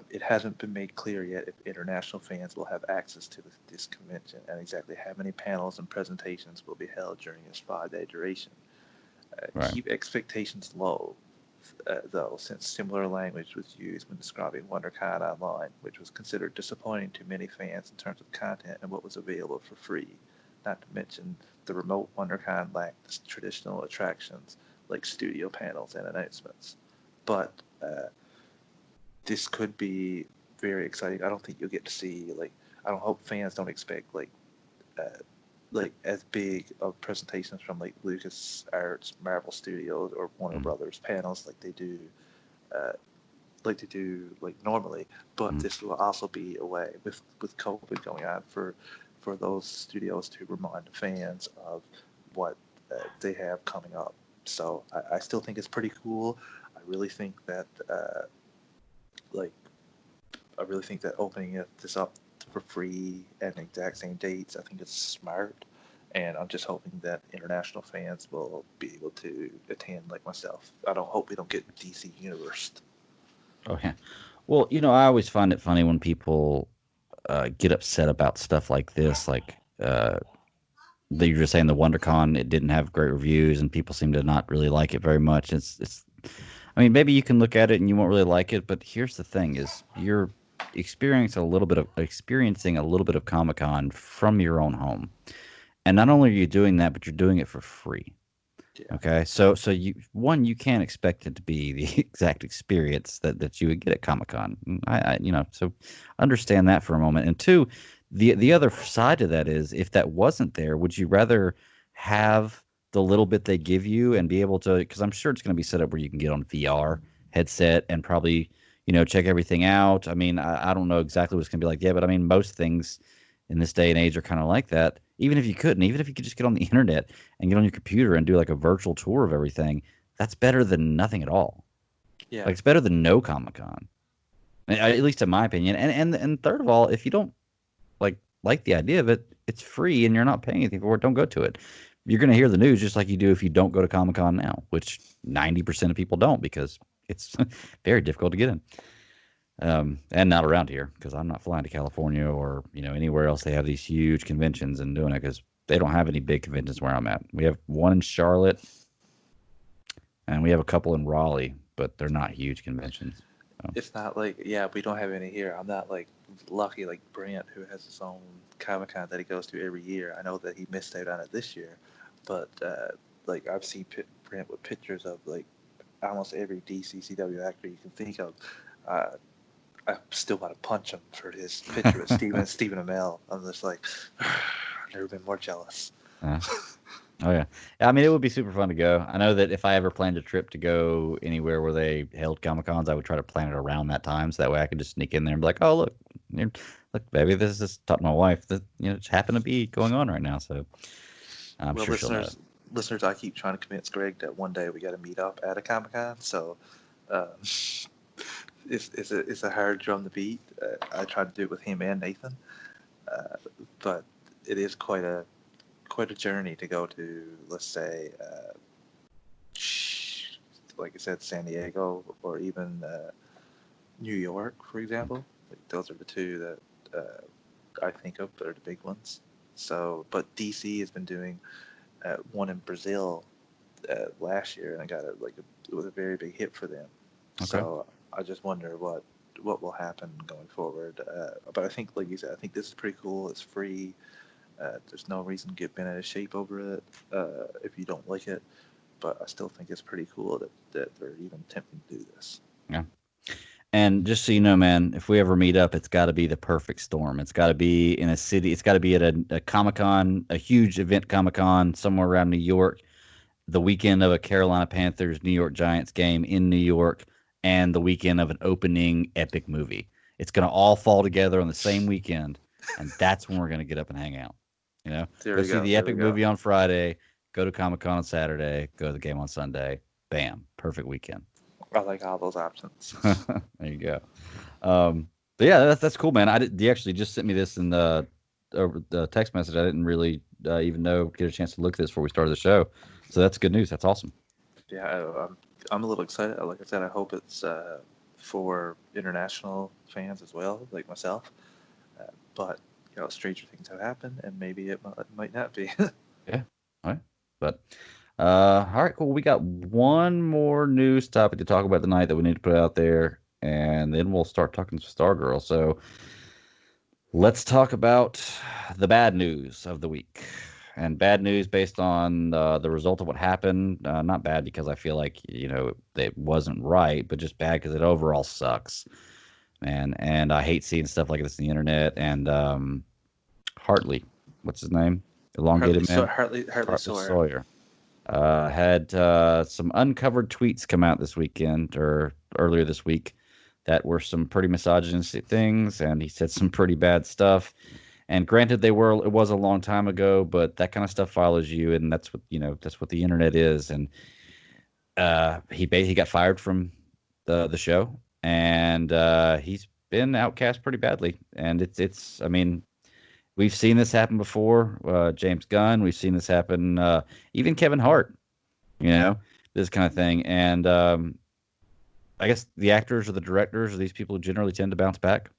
it hasn't been made clear yet if international fans will have access to this convention and exactly how many panels and presentations will be held during its 5 day duration. right. Keep expectations low, though, since similar language was used when describing WonderCon Online, which was considered disappointing to many fans in terms of content and what was available for free. Not to mention, the remote WonderCon lacked traditional attractions like studio panels and announcements. But this could be very exciting. I don't think you'll get to see I don't hope fans don't expect uh, like as big of presentations from like Lucas Arts, Marvel Studios, or Warner Mm, Brothers panels uh, like they do like normally. But mm, this will also be a way with COVID going on for those studios to remind the fans of what they have coming up. So I still think it's pretty cool. I really think that like I really think that opening this up for free at the exact same dates, I think it's smart. And I'm just hoping that international fans will be able to attend like myself. I don't hope we don't get DC Universe. oh, yeah. Well, I always find it funny when people get upset about stuff like this. Like, that you're just saying the WonderCon, it didn't have great reviews and people seem to not really like it very much. I mean, maybe you can look at it and you won't really like it, but here's the thing: is you're experiencing a little bit of Comic Con from your own home, and not only are you doing that, but you're doing it for free. Yeah. Okay, so you can't expect it to be the exact experience that you would get at Comic Con. So understand that for a moment. And two, the other side to that is if that wasn't there, would you rather have the little bit they give you and be able to? Because I'm sure it's going to be set up where you can get on VR headset and probably check everything out. I mean, I don't know exactly what it's going to be like yet, but I mean most things in this day and age are kind of like that. Even if you could just get on the internet and get on your computer and do like a virtual tour of everything, that's better than nothing at all. Yeah. Like it's better than no Comic Con, at least in my opinion. And third of all, if you don't like the idea of it, it's free and you're not paying anything for it. Don't go to it. you're going to hear the news just like you do if you don't go to Comic-Con now, which 90% of people don't because it's very difficult to get in. And not around here because I'm not flying to California or anywhere else. They have these huge conventions and doing it because they don't have any big conventions where I'm at. We have one in Charlotte and we have a couple in Raleigh, but they're not huge conventions. So. It's not like, yeah, we don't have any here. I'm not like lucky like Brent, who has his own Comic Con that he goes to every year. I know that he missed out on it this year, but like I've seen Brent with pictures of like almost every DCCW actor you can think of. Uh, I still want to punch him for his picture with Stephen Amell. I'm just like, I've never been more jealous. Uh, oh yeah, I mean it would be super fun to go. I know that if I ever planned a trip to go anywhere where they held Comic Cons, I would try to plan it around that time, so that way I could just sneak in there and be like, "Oh look, baby, this is just taught my wife that it's happened to be going on right now." So I'm Well, sure she'll know. listeners, I keep trying to convince Greg that one day we got to meet up at a Comic Con. So uh, it's a hard drum to beat. I tried to do it with him and Nathan, uh, but it is quite a journey to go to. Let's say, like I said, San Diego or even New York, for example. Like, those are the two that I think of that are the big ones. So, but DC has been doing one in Brazil last year, and I got it was a very big hit for them. Okay. So I just wonder what will happen going forward. But I think, like you said, I think this is pretty cool. It's free. There's no reason to get bent out of shape over it if you don't like it. But I still think it's pretty cool that they're even attempting to do this. Yeah. And just so you know, man, if we ever meet up, it's got to be the perfect storm. It's got to be in a city. It's got to be at a Comic Con, a huge event Comic Con somewhere around New York, the weekend of a Carolina Panthers New York Giants game in New York, and the weekend of an opening epic movie. It's going to all fall together on the same weekend, and that's when we're going to get up and hang out. There Go we see go. the There we epic go. movie on Friday, go to Comic Con on Saturday, go to the game on Sunday. Bam, perfect weekend. I like all those options. There you go. But yeah, that's cool, man. He actually just sent me this in over the text message. I didn't really even know get a chance to look at this before we started the show. So that's good news. That's awesome. Yeah, I'm a little excited. Like I said, I hope it's for international fans as well, like myself. But stranger things have happened, and maybe it might not be. Yeah. All right. But all right, cool. We got one more news topic to talk about tonight that we need to put out there, and then we'll start talking to Stargirl. So let's talk about the bad news of the week. And bad news based on the result of what happened. Not bad because I feel like, it wasn't right, but just bad because it overall sucks, man. And I hate seeing stuff like this on the internet. And Hartley, what's his name? Elongated man? Hartley Hartley Sawyer. Sawyer. Had some uncovered tweets come out this weekend or earlier this week that were some pretty misogynistic things, and he said some pretty bad stuff. And granted, it was a long time ago, but that kind of stuff follows you, and that's what the internet is. And he got fired from the show, and he's been outcast pretty badly. And it's I mean, we've seen this happen before. James Gunn, we've seen this happen. Even Kevin Hart, you know, this kind of thing. And I guess the actors or the directors are these people who generally tend to bounce back.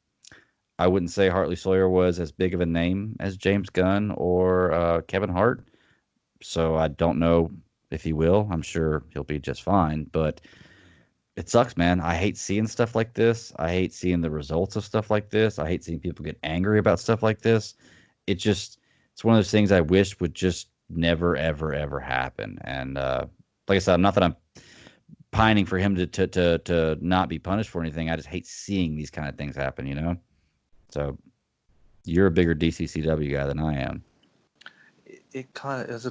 I wouldn't say Hartley Sawyer was as big of a name as James Gunn or Kevin Hart, so I don't know if he will. I'm sure he'll be just fine, but it sucks, man. I hate seeing stuff like this. I hate seeing the results of stuff like this. I hate seeing people get angry about stuff like this. It's one of those things I wish would just never, ever, ever happen. And like I said, not that I'm pining for him to not be punished for anything. I just hate seeing these kind of things happen, you know? So you're a bigger DCCW guy than I am. It kind of is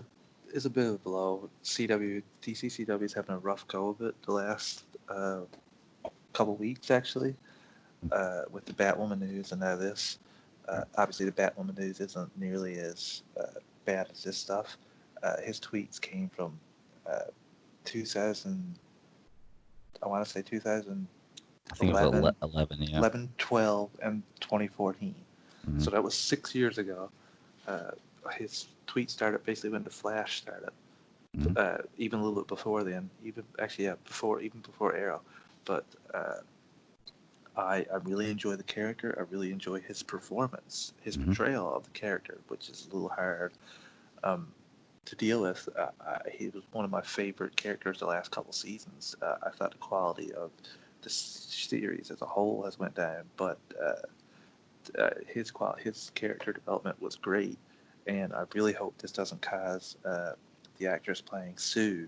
a bit of a blow. DCCW is having a rough go of it the last couple weeks actually, with the Batwoman news and now this. Obviously, the Batwoman news isn't nearly as bad as this stuff. His tweets came from 2000. I want to say 2011, I think it was 11, yeah. 11, 12, and 2014. Mm-hmm. So that was 6 years ago. his tweet started basically when the Flash started. Mm-hmm. Even a little bit before then, even actually yeah, before Arrow, but I really enjoy the character. I really enjoy his performance, his Mm-hmm. portrayal of the character, which is a little hard um, to deal with. He was one of my favorite characters the last couple seasons. I thought the quality of the series as a whole has went down, but his character development was great, and I really hope this doesn't cause the actress playing Sue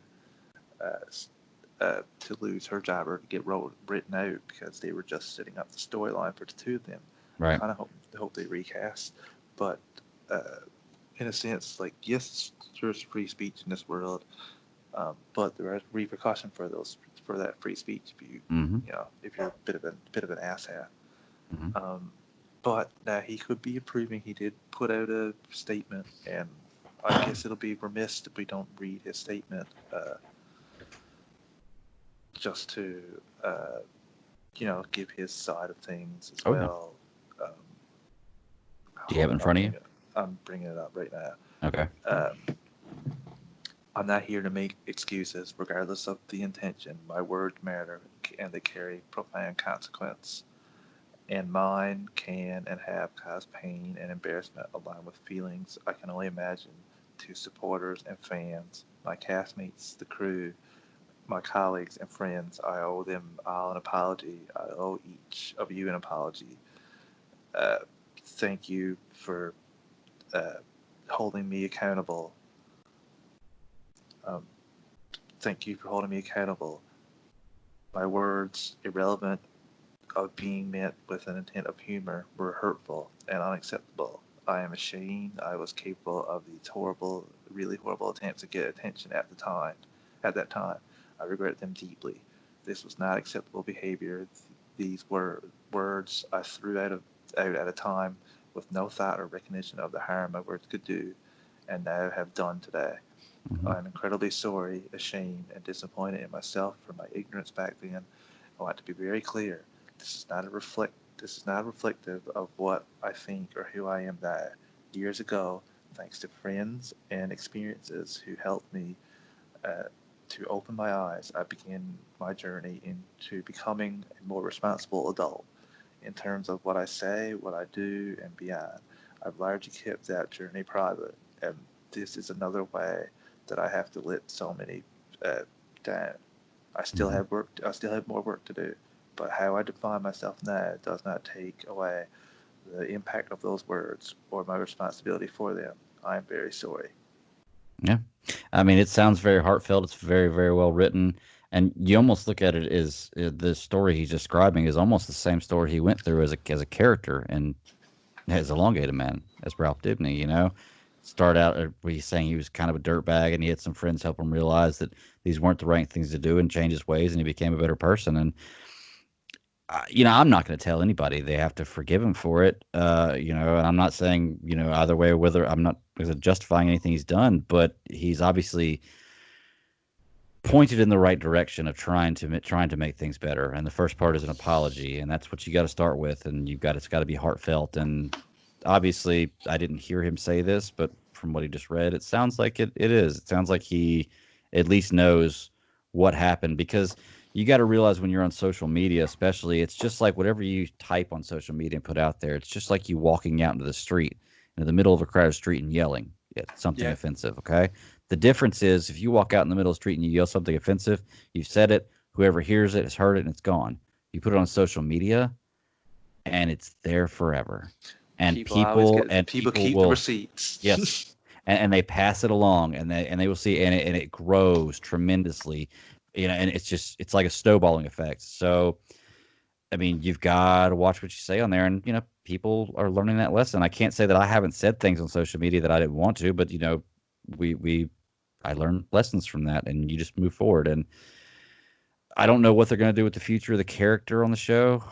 uh, to lose her job or to get written out because they were just setting up the storyline for the two of them. I Right. kind of hope they recast, but uh, in a sense, like yes, there's free speech in this world, but there are repercussions for that free speech if you Mm-hmm. if you're a bit of an asshat. Mm-hmm. Um, but he could be improving. He did put out a statement, and I guess it'll be remiss if we don't read his statement just to give his side of things as Oh yeah. well. Um, Do you have Hold it in on, front of you? I'm bringing it up right now. Okay. Um, I'm not here to make excuses, regardless of the intention. My words matter, and they carry profound consequence. And mine can and have caused pain and embarrassment along with feelings I can only imagine to supporters and fans, my castmates, the crew, my colleagues and friends. I owe them all an apology. I owe each of you an apology. Uh, Thank you for uh, holding me accountable. Um, Thank you for holding me accountable. My words, irrelevant of being meant with an intent of humor, were hurtful and unacceptable. I am ashamed I was capable of these horrible, really horrible attempts to get attention at the time. At that time, I regret them deeply. This was not acceptable behavior. These were words I threw out at a time with no thought or recognition of the harm my words could do, and now have done today. Mm-hmm. I am incredibly sorry, ashamed, and disappointed in myself for my ignorance back then. I want to be very clear. This is not reflective of what I think or who I am now. Years ago, thanks to friends and experiences who helped me uh, to open my eyes, I began my journey into becoming a more responsible adult in terms of what I say, what I do, and beyond. I've largely kept that journey private, and this is another way that I have to let so many uh, down. I still Mm-hmm. have work. I still have more work to do, but how I define myself now does not take away the impact of those words or my responsibility for them. I am very sorry. Yeah. I mean, it sounds very heartfelt. It's very, very well written. And you almost look at it as the story he's describing is almost the same story he went through as a character and as Elongated Man, as Ralph Dibny, you know. Start out where he's saying he was kind of a dirtbag and he had some friends help him realize that these weren't the right things to do and change his ways and he became a better person. And I'm not going to tell anybody they have to forgive him for it. And I'm not saying, either way, whether I'm not justifying anything he's done, but he's obviously pointed in the right direction of trying to make things better. And the first part is an apology, and that's what you got to start with. And it's got to be heartfelt. And obviously, I didn't hear him say this, but from what he just read, it sounds like it is. It sounds like he at least knows what happened because you got to realize when you're on social media, especially, it's just like whatever you type on social media and put out there. It's just like you walking out into the street, into the middle of a crowded street and yelling at something Yeah. offensive. Okay, the difference is if you walk out in the middle of the street and you yell something offensive, you've said it. Whoever hears it has heard it and it's gone. You put it on social media and it's there forever. And People people keep the will, yes, receipts. and they pass it along and they will see and it grows tremendously, and it's like a snowballing effect. So I mean, you've got to watch what you say on there, and people are learning that lesson. I can't say that I haven't said things on social media that I didn't want to, but we I learned lessons from that, and you just move forward. And I don't know what they're going to do with the future of the character on the show.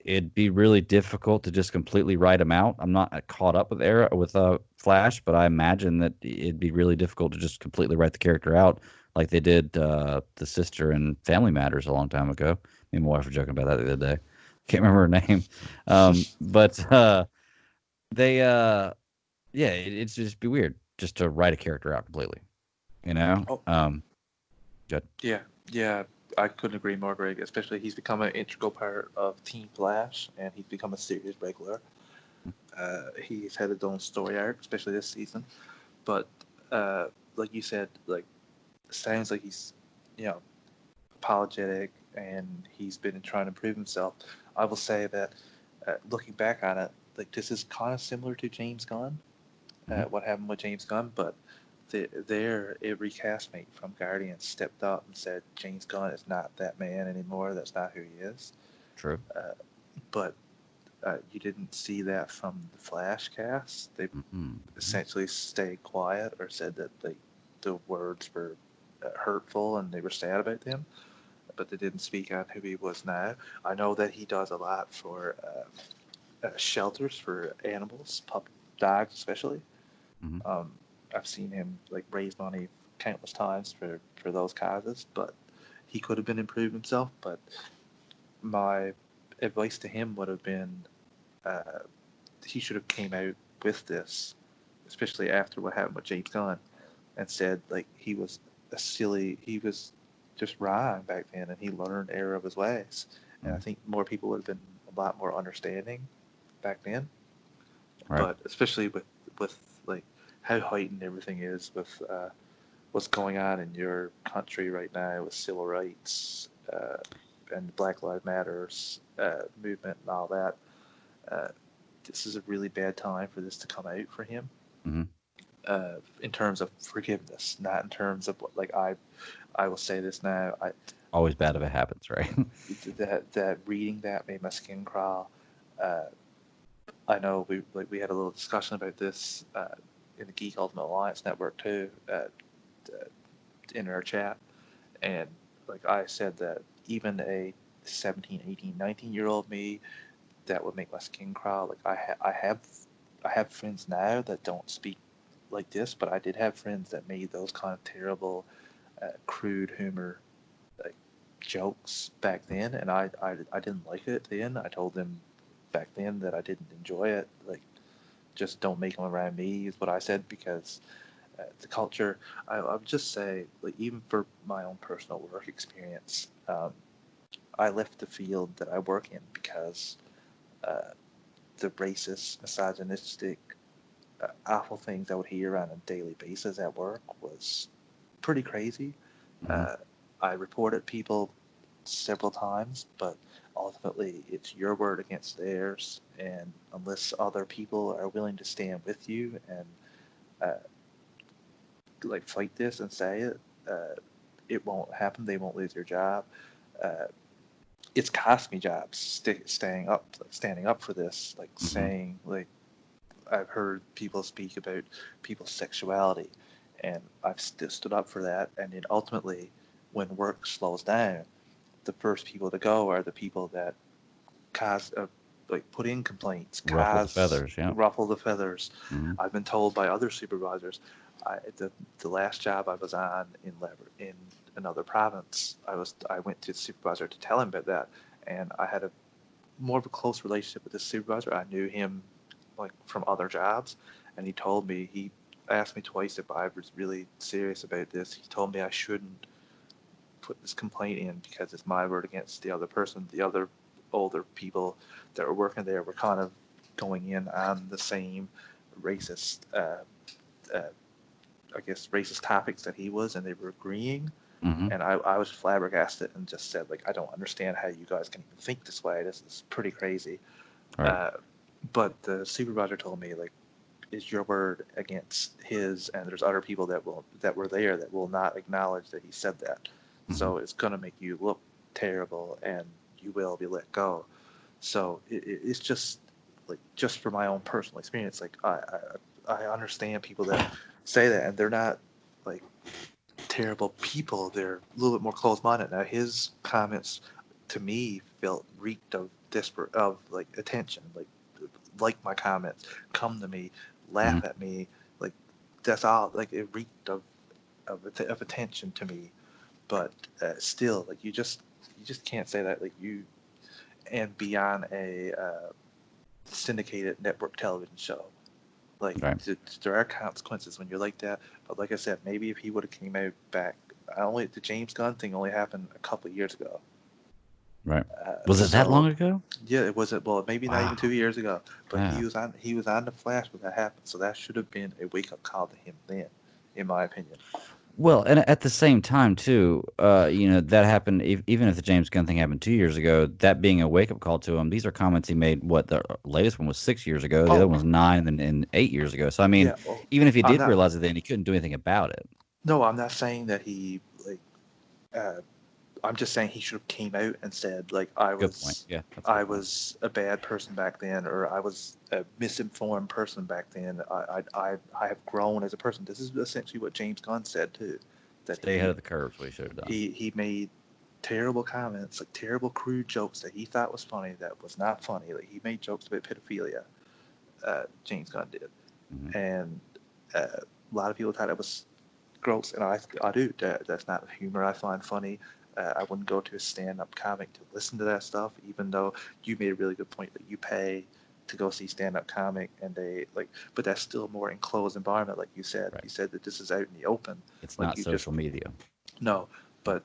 It'd be really difficult to just completely write him out. I'm not caught up with Flash, but I imagine that it'd be really difficult to just completely write the character out like they did the sister in Family Matters a long time ago. Me and my wife were joking about that the other day. Can't remember her name, but they yeah, it's just be weird just to write a character out completely. You know, Oh, good. yeah, yeah. I couldn't agree more, Greg. Especially he's become an integral part of Team Flash, and he's become a serious regular. He's had his own story arc, especially this season. But uh, like you said, like sounds like he's, you know, apologetic and he's been trying to improve himself. I will say that looking back on it, like this is kind of similar to James Gunn, Hmm. what happened with James Gunn, but there every castmate from Guardians stepped up and said James Gunn is not that man anymore. That's not who he is. True. Uh, but you didn't see that from the Flash cast. They Mm-hmm. essentially stayed quiet or said that the words were hurtful and they were sad about them, but they didn't speak on who he was now. I know that he does a lot for shelters for animals, dogs especially. Hmm. Um, I've seen him like raise money countless times for those causes, but he could have been improved himself. But my advice to him would have been uh, he should have came out with this, especially after what happened with James Gunn, and said like he was just wrong back then, and he learned error of his ways. And I Hmm. think more people would have been a lot more understanding back then. Right. But especially with like how heightened everything is with what's going on in your country right now with civil rights and Black Lives Matters movement and all that. Uh, this is a really bad time for this to come out for him. Hmm. In terms of forgiveness, not in terms of what, like I will say this now. Always bad if it happens, right? That reading that made my skin crawl. Uh, I know we had a little discussion about this in the Geek Ultimate Alliance network too, in our chat, and like I said that even a 17, 18, 19-year old me, that would make my skin crawl. Like I have friends now that don't speak like this, but I did have friends that made those kind of terrible, crude humor like jokes back then, and I didn't like it then. I told them back then that I didn't enjoy it. Like, just don't make them around me is what I said because the culture. I would just say, like, even for my own personal work experience, I left the field that I work in because uh, the racist, misogynistic, awful things I would hear on a daily basis at work was pretty crazy. Hmm. Uh, I reported people several times, but ultimately it's your word against theirs. And unless other people are willing to stand with you and uh, like fight this and say it, uh, it won't happen. They won't lose their job. Uh, it's cost me jobs standing up for this, like Hmm. saying like I've heard people speak about people's sexuality, and I've stood up for that. And then ultimately, when work slows down, the first people to go are the people that cause like put in complaints, Ruffle the cause feathers. Yeah. ruffle the feathers. Hmm. I've been told by other supervisors. The last job I was on in another province, I went to the supervisor to tell him about that, and I had a more of a close relationship with this supervisor. I knew him like from other jobs, and he asked me twice if I was really serious about this. He told me I shouldn't put this complaint in because it's my word against the other person. The other older people that were working there were kind of going in on the same racist, uh, I guess, racist topics that he was, and they were agreeing. Hmm. And I was flabbergasted and just said, like, I don't understand how you guys can even think this way. This is pretty crazy. Right. Uh, but the supervisor told me, like, is your word against his, and there's other people that were there that will not acknowledge that he said that. Hmm. So it's gonna make you look terrible, and you will be let go. So it's just like just for my own personal experience. Like I understand people that say that, and they're not like terrible people. They're a little bit more closed-minded. Now his comments to me felt reeked of desperate of like attention, like my comments, come to me, Hmm. laugh at me, like that's all. Like it reeked of attention to me. But still, like you just can't say that like you and be on a syndicated network television show. Like Right. there are consequences when you're like that. But like I said, maybe if he would have came out back, only the James Gunn thing only happened a couple of years ago. Right. Was it that long So ago? yeah, it wasn't, well, maybe not even Wow. 2 years ago, but Yeah. he was on the Flash when that happened. So that should have been a wake up call to him then, in my opinion. Well, and at the same time, too, that happened. Even if the James Gunn thing happened 2 years ago, that being a wake up call to him, these are comments he made. What the latest one was 6 years ago. The other Oh one was 9 and 8 years ago. So I mean, yeah, well, even if he I'm did not. realize it then, he couldn't do anything about it. No, I'm not saying that he like. Uh, I'm just saying he should have came out and said like Good point. Yeah, that's a I good point. was a bad person back then, or I was a misinformed person back then. I have grown as a person. This is essentially what James Gunn said too, that Stay ahead of the curve is what he should have done. he made terrible comments, like terrible crude jokes that he thought was funny that was not funny. Like he made jokes about pedophilia. James Gunn did, Hmm. and a lot of people thought it was gross, and I do. That's not humor I find funny. I wouldn't go to a stand-up comic to listen to that stuff, even though you made a really good point that you pay to go see stand-up comic, and they like, but that's still a more enclosed environment, like you said. Right. You said that this is out in the open, It's like not you just social media. no, but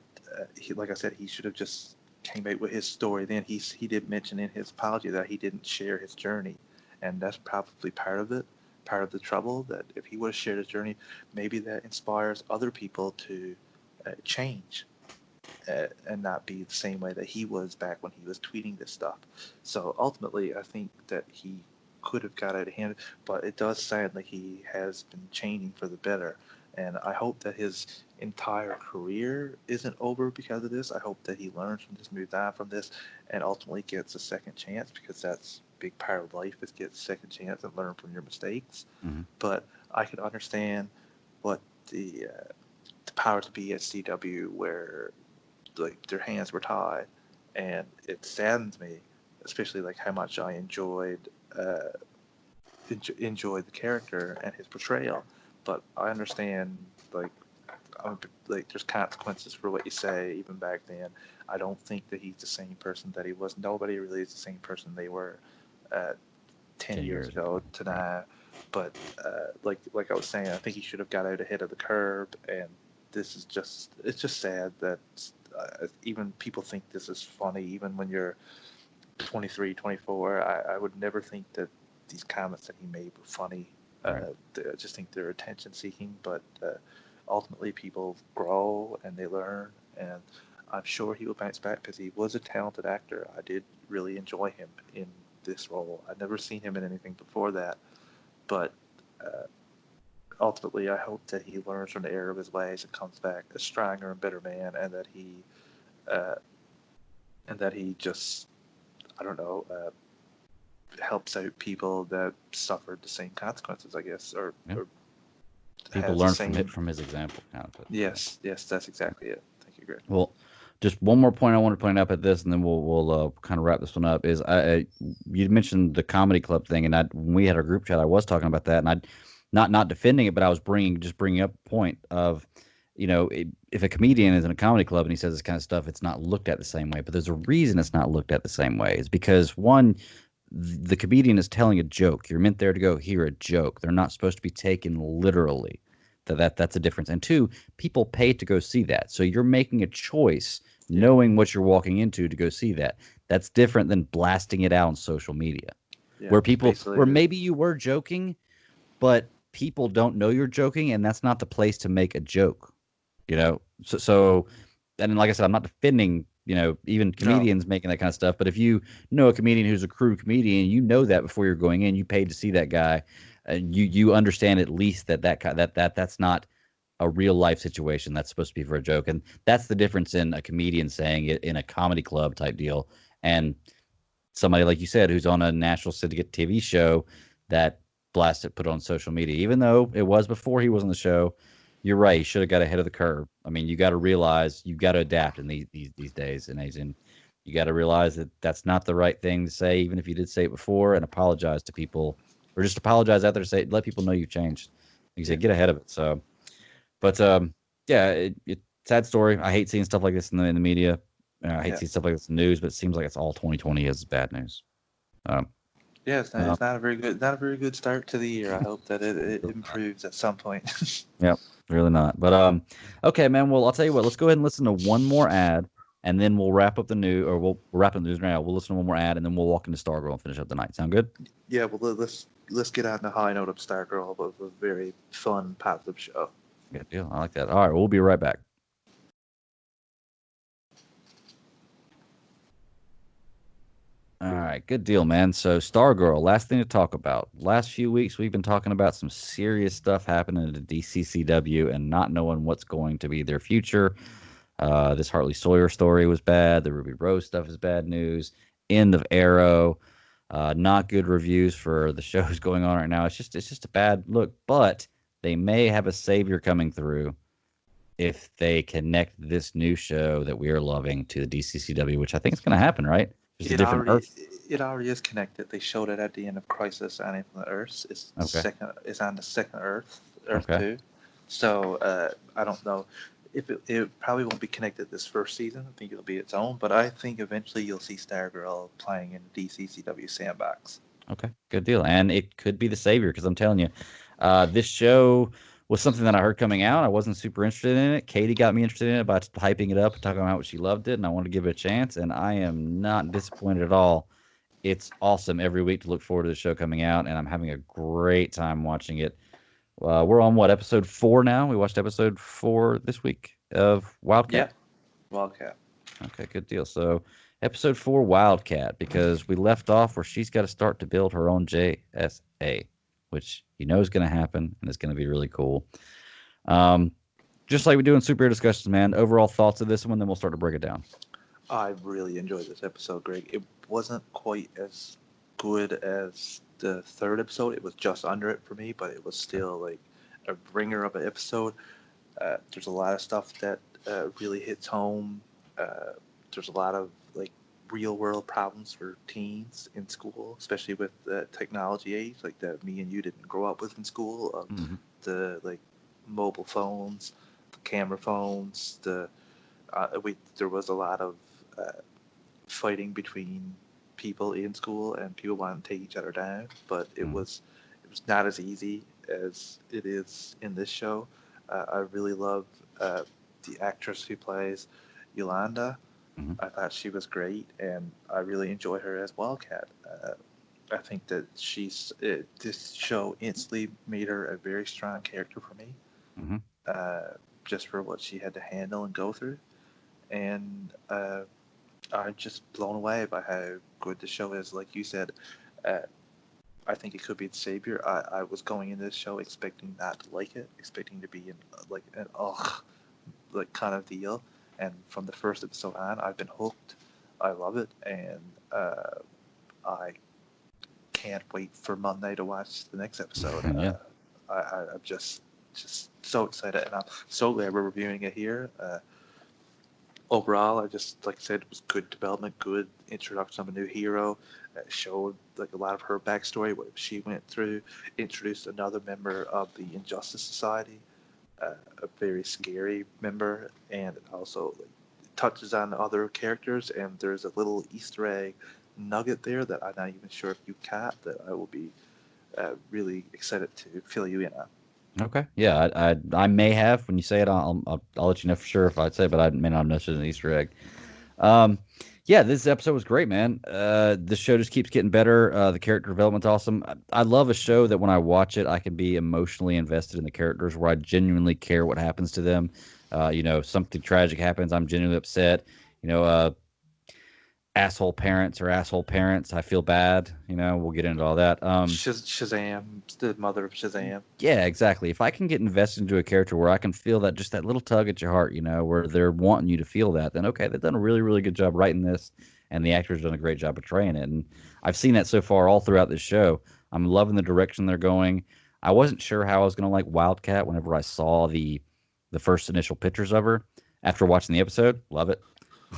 like I said, he should have just came out with his story. Then he did mention in his apology that he didn't share his journey, and that's probably part of it, part of the trouble. That if he would have shared his journey, maybe that inspires other people to change and not be the same way that he was back when he was tweeting this stuff. So ultimately, I think that he could have got out of hand, but it does sound like he has been changing for the better. And I hope that his entire career isn't over because of this. I hope that he learns from this, moves on from this, and ultimately gets a second chance, because that's a big part of life, is get a second chance and learn from your mistakes. Hmm. But I can understand what the power to be at CW, where like their hands were tied, and it saddens me, especially like how much I uh, enjoyed the character and his portrayal. But I understand like like there's consequences for what you say even back then. I don't think that he's the same person that he was. Nobody really is the same person they were uh, 10 10 years years ago. ago to Right. now. But like I was saying, I think he should have got out ahead of the curve. And this is just, it's just sad that even people think this is funny, even when you're 23, 24. I would never think that these comments that he made were funny. Right. I just think they're attention seeking, but ultimately people grow and they learn. And I'm sure he will bounce back because he was a talented actor. I did really enjoy him in this role. I'd never seen him in anything before that, but uh, ultimately, I hope that he learns from the error of his ways and comes back a stronger and better man, uh, and that he just, I don't know, helps out people that suffered the same consequences, I guess, Yeah. or People has the learn same. from his example, kind of. Yeah. Yes, yes, that's exactly it. Thank you, Greg. Well, just one more point I want to point out at this, and then we'll kind of wrap this one up. Is you mentioned the comedy club thing, and when we had our group chat, I was talking about that, and I not defending it, but I was bringing up a point of, if a comedian is in a comedy club and he says this kind of stuff, it's not looked at the same way. But there's a reason it's not looked at the same way. Is because one, the comedian is telling a joke. You're meant there to go hear a joke. They're not supposed to be taken literally. That's a difference. And two, people pay to go see that. So you're making a choice Yeah, knowing what you're walking into to go see that. That's different than blasting it out on social media. yeah, Where basically, maybe you were joking, but people don't know you're joking, and that's not the place to make a joke. So and like I said, I'm not defending, even no, comedians making that kind of stuff. But if you know a comedian who's a crew comedian, you know that before you're going in, you paid to see that guy, and you understand at least that's not a real life situation. That's supposed to be for a joke, and that's the difference in a comedian saying it in a comedy club type deal, and somebody like you said who's on a national syndicate TV show that blasted put on social media, even though it was before he was on the show. You're right. He should have got ahead of the curve. I mean, you got to realize you got to adapt in these days and age, and you got to realize that that's not the right thing to say, even if you did say it before, and apologize to people, or just apologize out there to say, let people know you've changed. Like you yeah, said, get ahead of it. So, but yeah, sad story. I hate seeing stuff like this in the media. I hate yeah. seeing stuff like this in the news, but it seems like it's all 2020 is bad news. Um, Yeah, Um, it's not a very good start to the year. I hope that it really not. improves at some point. Yep, really not. But okay, man. Well, I'll tell you what. Let's go ahead and listen to one more ad, and then we'll wrap up the news, or we'll wrap up the news now. We'll listen to one more ad, and then we'll walk into Stargirl and finish up the night. Sound good? Yeah, well, let's get on the high note of Stargirl, but a very fun, positive show. Good deal. I like that. All right, we'll be right back. All right, good deal, man. So, Stargirl, last thing to talk about. Last few weeks, we've been talking about some serious stuff happening at DCCW and not knowing what's going to be their future. This Hartley Sawyer story was bad. The Ruby Rose stuff is bad news. End of Arrow. Not good reviews for the shows going on right now. It's just a bad look. But they may have a savior coming through if they connect this new show that we are loving to the DCCW, which I think is going to happen, right? Just a It different already Earth. it already is connected. They showed it at the end of Crisis on Infinite Earths. Okay. It's on the second Earth, Earth Okay. 2. So I don't know if it probably won't be connected this first season. I think it'll be its own, but I think eventually you'll see Stargirl playing in DCCW sandbox. Okay, good deal. And it could be the savior because I'm telling you, this show was something that I heard coming out. I wasn't super interested in it. Katie got me interested in it by hyping it up and talking about how much she loved it, and I wanted to give it a chance. And I am not disappointed at all. It's awesome every week to look forward to the show coming out, and I'm having a great time watching it. We're on what, episode 4 now? We watched episode 4 this week of Yeah, Wildcat. Wildcat. Okay, good deal. So, episode 4, Wildcat, because we left off where she's got to start to build her own JSA, which you know is going to happen and it's going to be really cool. Um, just like we do in superhero discussions, man. Overall thoughts of this one, then we'll start to break it down. I really enjoyed this episode, Greg. It wasn't quite as good as the third episode. It was just under it for me, but it was still like a bringer of an episode. There's a lot of stuff that really hits home. Uh, there's a lot of like real world problems for teens in school, especially with the technology age, like that me and you didn't grow up with in school. Of Hmm. the like mobile phones, the camera phones, there was a lot of uh, fighting between people in school and people wanting to take each other down, but Hmm. it was not as easy as it is in this show. I really love uh, the actress who plays Yolanda. Hmm. I thought she was great, and I really enjoy her as Wildcat. I think that this show instantly made her a very strong character for me, Hmm. uh, just for what she had to handle and go through. And I'm just blown away by how good the show is. Like you said, uh, I think it could be its savior. I was going in this show expecting not to like it, expecting to be in like an ugh like kind of deal. And from the first episode on, I've been hooked. I love it, and I can't wait for Monday to watch the next episode. Yeah. I'm just so excited, and I'm so glad we're reviewing it here. Overall, I just like I said, it was good development, good introduction of a new hero. Showed like a lot of her backstory, what she went through. Introduced another member of the Injustice Society, a very scary member, and it also like, touches on other characters. And there's a little Easter egg nugget there that I'm not even sure if you caught that I will be really excited to fill you in on. Okay. Yeah, I may have when you say it. I'll let you know for sure if I'd say, but I may not have noticed it an Easter egg. Um, yeah, this episode was great, man. The show just keeps getting better. The character development's awesome. I love a show that when I watch it, I can be emotionally invested in the characters, where I genuinely care what happens to them. Something tragic happens, I'm genuinely upset. You know, asshole parents or asshole parents, I feel bad. We'll get into all that. Shazam, the mother of Shazam. Yeah, exactly. If I can get invested into a character where I can feel that just that little tug at your heart, where they're wanting you to feel that, then okay, they've done a really, really good job writing this, and the actor's done a great job portraying it. And I've seen that so far all throughout this show. I'm loving the direction they're going. I wasn't sure how I was going to like Wildcat whenever I saw the first initial pictures of her. After watching the episode, love it.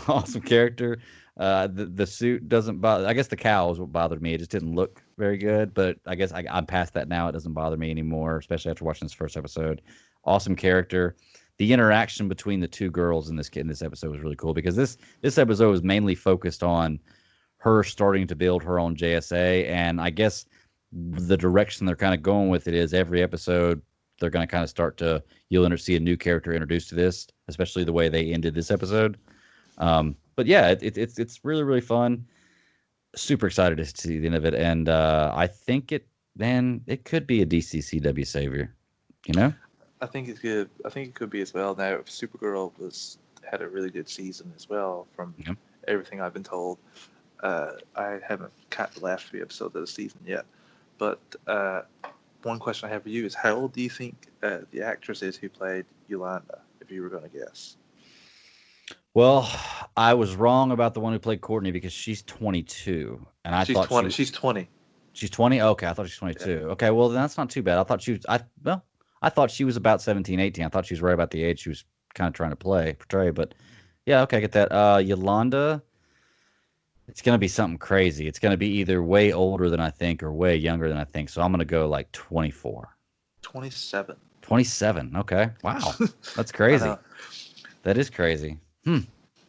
Awesome character. The suit doesn't bother. I guess the cowl is what bothered me. It just didn't look very good. But I guess I'm past that now. It doesn't bother me anymore, especially after watching this first episode. Awesome character. The interaction between the two girls in this episode was really cool because this episode was mainly focused on her starting to build her own JSA. And I guess the direction they're kind of going with it is every episode they're going to kind of start to see a new character introduced to this, especially the way they ended this episode. But yeah, it's really really fun. Super excited to see the end of it, and I think it could be a DCCW savior, you know. I think it's good. I think it could be as well. Now, Supergirl had a really good season as well, from Yeah. everything I've been told. I haven't caught the last 3 episodes of the season yet, but one question I have for you is, how old do you think the actress is who played Yolanda, if you were going to guess? Well, I was wrong about the one who played Courtney because she's 22, and I She's thought 20. She's 20. she's 20. Okay, I thought she's Yeah. 22. Okay, well then that's not too bad. I thought she was I thought she was about 17, 18. I thought she was right about the age she was kind of trying to portray. But yeah, okay, I get that. Yolanda, it's gonna be something crazy. It's gonna be either way older than I think or way younger than I think. So I'm gonna go like 24. 27. 27. Okay. Wow. That's I crazy. know. That is crazy.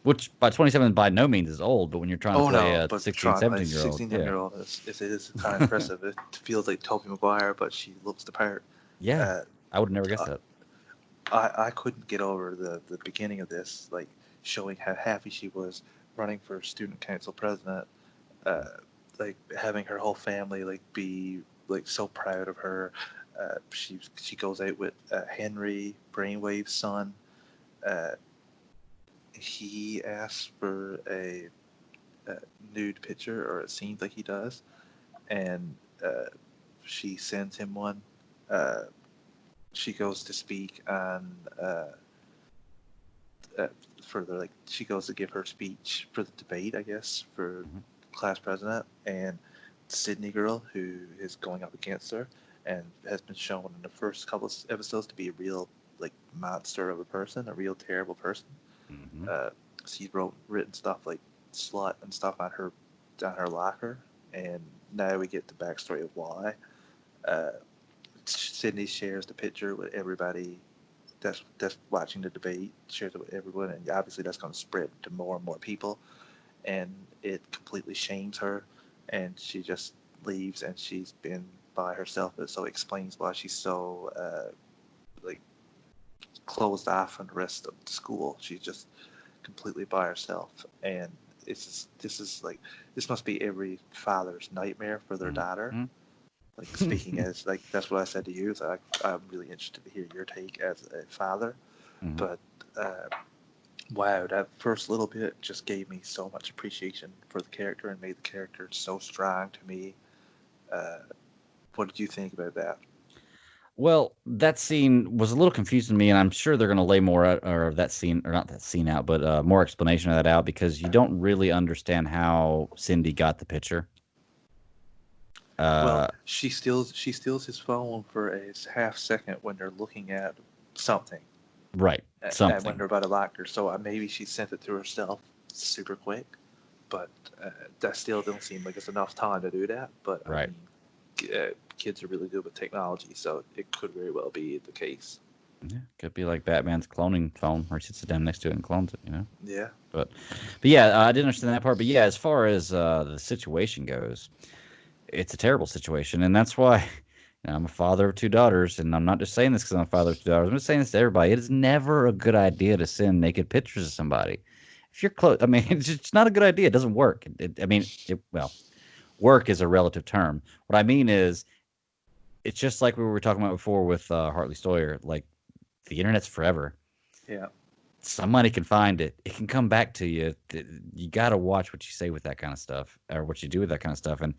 Which by 27 by no means is old, but when you're trying to Oh play no, a but 16, trying to play 17 year old, 16, yeah. year old is kind of impressive. It feels like Tobey Maguire, but she looks the part. Yeah. Uh, I would never guess that. I couldn't get over the beginning of this, like showing how happy she was running for student council president, uh, like having her whole family like be like so proud of her. She goes out with Henry Brainwave's son. Uh, he asks for a nude picture, or it seems like he does, and she sends him one. Uh, she goes to speak on further, like she goes to give her speech for the debate, I guess, for Mhm. class president, and Sydney girl who is going up against her and has been shown in the first couple of episodes to be a real like monster of a person, a real terrible person. Mhm. Uh, she's written stuff like slut and stuff on her locker, and now we get the backstory of why. Uh, Sydney shares the picture with everybody that's watching the debate, shares it with everyone, and obviously that's going to spread to more and more people, and it completely shames her, and she just leaves, and she's been by herself. So it explains why she's so like closed off from the rest of the school. She's just completely by herself, and this must be every father's nightmare for their daughter. Mhm. Like, speaking as, like, that's what I said to you. So I'm really interested to hear your take as a father. Mhm. But wow, that first little bit just gave me so much appreciation for the character and made the character so strong to me. Uh, what did you think about that? Well, that scene was a little confusing to me, and I'm sure they're going to lay more out, or that scene, or not that scene out, but more explanation of that out because you don't really understand how Cindy got the picture. Well, Uh, she steals his phone for a half second when they're looking at something, right, and when something. they're about to lock her. So maybe she sent it to herself super quick, but that still don't seem like it's enough time to do that. But I Right. mean, kids are really good with technology, so it could very well be the case. Yeah, could be like Batman's cloning phone, where he sits down next to it and clones it. Yeah. But, but yeah, I didn't understand that part. But yeah, as far as the situation goes, it's a terrible situation, and that's why I'm a father of two daughters, and I'm not just saying this because I'm a father of two daughters. I'm just saying this to everybody. It is never a good idea to send naked pictures of somebody. If you're close, I mean, it's just not a good idea. It doesn't work. I mean, well, work is a relative term. What I mean is, it's just like we were talking about before with Hartley Stoyer. Like the internet's forever. Yeah. Somebody can find it. It can come back to you. You got to watch what you say with that kind of stuff, or what you do with that kind of stuff. And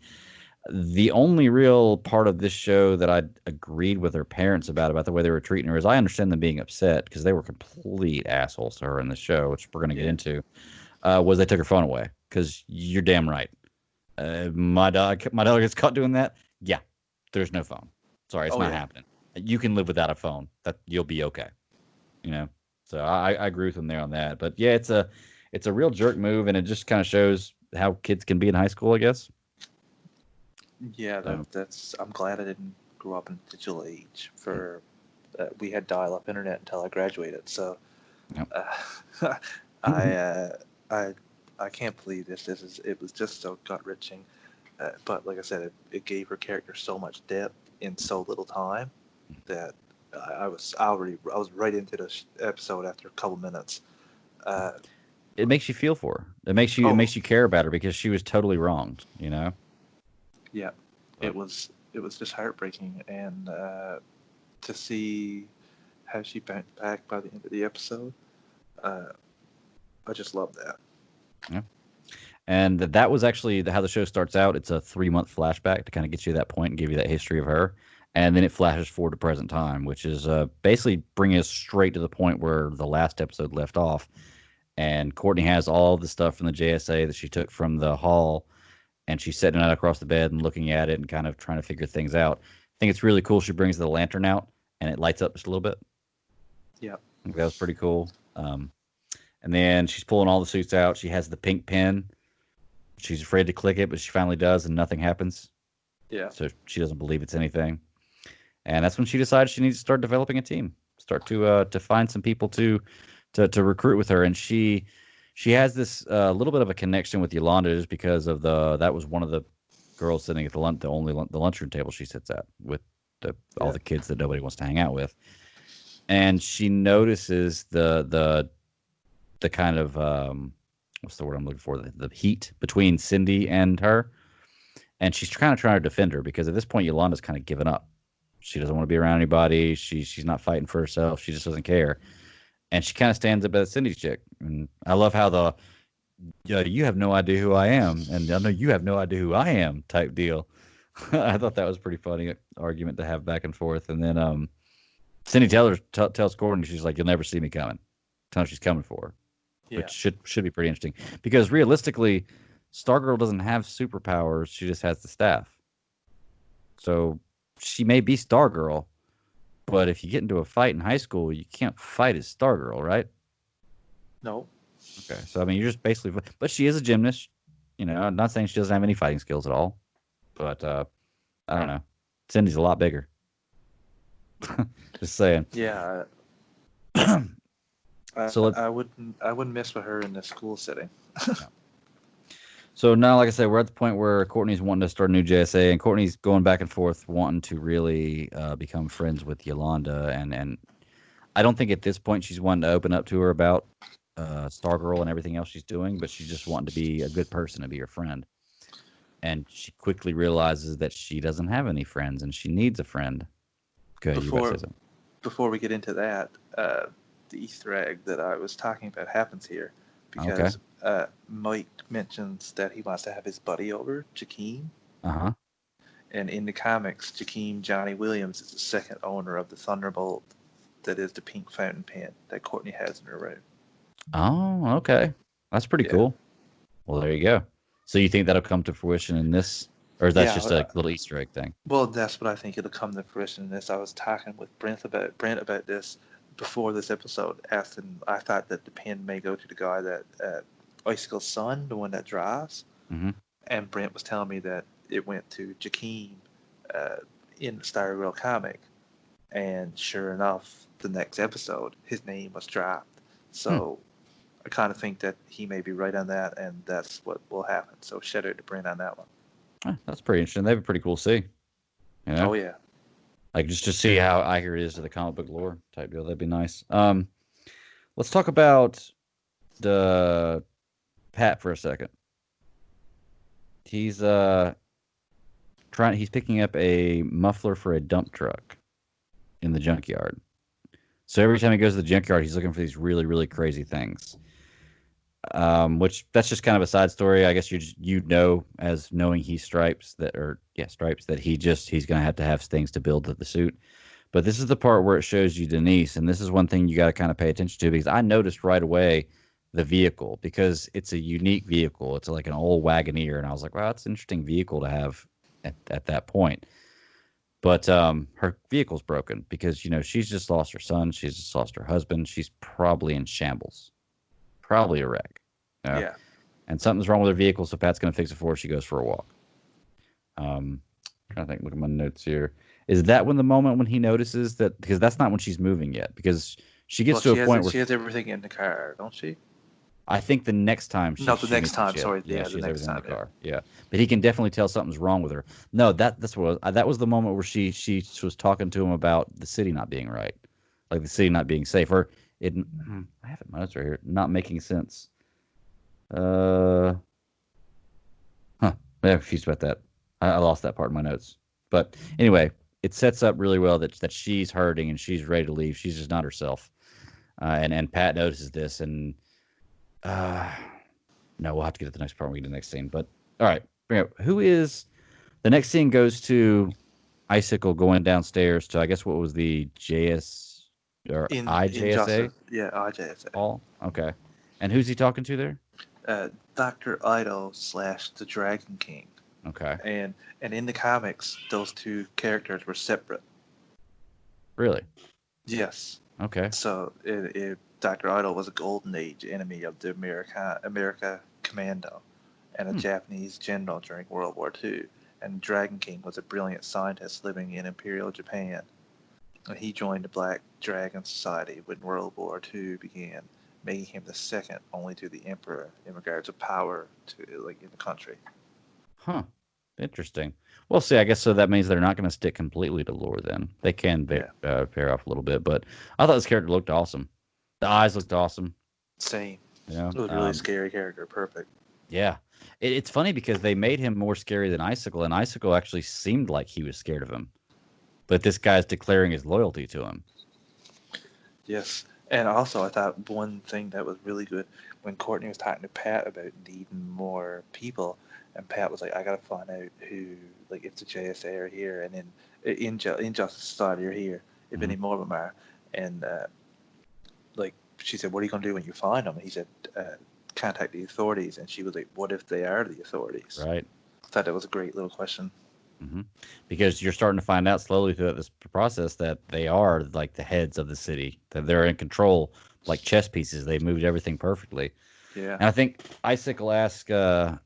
the only real part of this show that I agreed with her parents about the way they were treating her is I understand them being upset because they were complete assholes to her in the show, which we're going to get Yeah. into. Was they took her phone away because you're damn right. My dog gets caught doing that. Yeah, there's no phone. Sorry, it's Oh not yeah. happening. You can live without a phone. That you'll be okay. You know. So I agree with them there on that. But yeah, it's a real jerk move, and it just kind of shows how kids can be in high school, I guess. Yeah. So, That's. I'm glad I didn't grow up in the digital age. For we had dial-up internet until I graduated, so yep. uh, I uh, I I can't believe this. It was just so gut wrenching. But like I said, it gave her character so much depth in so little time that I was right into the episode after a couple minutes. Uh, It makes you feel for her. It oh makes you care about her because she was totally wronged, you know? yeah, But it was just heartbreaking, and to see how she bounced back by the end of the episode, uh, I just love that. yeah. And that was actually how the show starts out. It's a 3-month flashback to kind of get you to that point and give you that history of her. And then it flashes forward to present time, which is basically bringing us straight to the point where the last episode left off. And Courtney has all the stuff from the JSA that she took from the hall, and she's sitting out across the bed and looking at it and kind of trying to figure things out. I think it's really cool. She brings the lantern out and it lights up just a little bit. Yeah, I think that was pretty cool. And then she's pulling all the suits out. She has the pink pen. She's afraid to click it, but she finally does, and nothing happens. yeah. So she doesn't believe it's anything. And that's when she decides she needs to start developing a team, start to find some people to recruit with her. And she has this little bit of a connection with Yolanda just because of that was one of the girls sitting at the lunchroom table she sits at with all the kids that nobody wants to hang out with. And she notices the kind of what's the word I'm looking for? The heat between Cindy and her. And she's kind of trying to defend her because at this point Yolanda's kind of given up. She doesn't want to be around anybody. She's not fighting for herself. She just doesn't care. And she kind of stands up as Cindy's chick. And I love how you have no idea who I am, and I know you have no idea who I am type deal. I thought that was a pretty funny argument to have back and forth. And then Cindy tells Courtney, she's like, "You'll never see me coming." Tell her she's coming for her, which should be pretty interesting because realistically, Stargirl doesn't have superpowers. She just has the staff. So she may be Stargirl, but if you get into a fight in high school, you can't fight as Stargirl, right? No. Okay, so I mean, you're just basically, but she is a gymnast. You know, I'm not saying she doesn't have any fighting skills at all, but I don't know. Cindy's a lot bigger. Just saying. Yeah. So I wouldn't mess with her in the school setting. So now, like I said, we're at the point where Courtney's wanting to start a new JSA, and Courtney's going back and forth wanting to really become friends with Yolanda. And I don't think at this point she's wanting to open up to her about Stargirl and everything else she's doing, but she's just wanting to be a good person and be her friend. And she quickly realizes that she doesn't have any friends and she needs a friend. Good, you guys say something. Before we get into that, the Easter egg that I was talking about happens here because Mike mentions that he wants to have his buddy over, Jakeem. Uh-huh. And in the comics, Jakeem Johnny Williams is the second owner of the Thunderbolt that is the pink fountain pen that Courtney has in her room. Oh, okay. That's pretty cool. Well, there you go. So you think that'll come to fruition in this, or is that just a little Easter egg thing? Well, that's what I think it'll come to fruition in this. I was talking with Brent about this before this episode, asking, I thought that the pen may go to the guy that Icicle's son, the one that drives. Mm-hmm. And Brent was telling me that it went to Jakeem in the Stargirl comic. And sure enough, the next episode, his name was dropped. So I kind of think that he may be right on that, and that's what will happen. So shout out to Brent on that one. Oh, that's pretty interesting. They have a pretty cool see. You know? Oh, yeah. Like just to see how accurate it is to the comic book lore type deal. That'd be nice. Let's talk about the Pat for a second. He's picking up a muffler for a dump truck in the junkyard. So every time he goes to the junkyard, he's looking for these really, really crazy things. Which that's just kind of a side story. I guess you know, as knowing Stripes that he's gonna have things to build the suit. But this is the part where it shows you Denise, and this is one thing you got to kind of pay attention to because I noticed right away the vehicle because it's a unique vehicle. It's like an old Wagoneer, and I was like, wow, that's an interesting vehicle to have at that point. But her vehicle's broken because she's just lost her son, she's just lost her husband, she's probably in shambles. Probably a wreck. Yeah. And something's wrong with her vehicle, so Pat's going to fix it for her. She goes for a walk. Trying to think, look at my notes here. Is that when the moment when he notices that, because that's not when she's moving yet, because she gets to a point where she has everything in the car, don't she? I think the next time No, the she next meets him, time. Sorry, yeah, yeah, she the has next everything in the time. Yeah. car. Yeah, but he can definitely tell something's wrong with her. No, that was the moment where she was talking to him about the city not being right, like the city not being safe, or it. I have it my notes right here. Not making sense. Uh, huh. I'm confused about that. I lost that part in my notes. But anyway, it sets up really well that she's hurting and she's ready to leave. She's just not herself. And Pat notices this, and uh, no, we'll have to get to the next part when we get to the next scene. But all right, bring up who is the next scene goes to Icicle going downstairs to I guess what was the JS or In IJSA Injustice, yeah, IJSA. hall? Okay, and who's he talking to there? Doctor Ido slash the Dragon King, Okay, and in the comics, those two characters were separate. really? Yes. Okay. So Doctor Ido was a Golden Age enemy of the America Commando, and a Hmm. Japanese general during World War II. And Dragon King was a brilliant scientist living in Imperial Japan. And he joined the Black Dragon Society when World War II began, making him the second only to the Emperor in regards to power in the country. Huh. Interesting. Well, see, I guess so. That means they're not going to stick completely to lore. Then they can Yeah, pair off a little bit. But I thought this character looked awesome. The eyes looked awesome. same. You know, It was a really scary character. Perfect. yeah. It's funny because they made him more scary than Icicle, and Icicle actually seemed like he was scared of him. But this guy's declaring his loyalty to him. Yes. And also, I thought one thing that was really good when Courtney was talking to Pat about needing more people, and Pat was like, "I gotta find out who, like, if the JSA are here, and then Injustice Society are here, if Hmm. any more of them are." And like, she said, "What are you gonna do when you find them?" And he said, "Contact the authorities." And she was like, "What if they are the authorities?" Right. I thought that was a great little question. Hmm. Because you're starting to find out slowly throughout this process that they are like the heads of the city, that they're in control like chess pieces. They moved everything perfectly. Yeah. And I think Icicle asked Dr.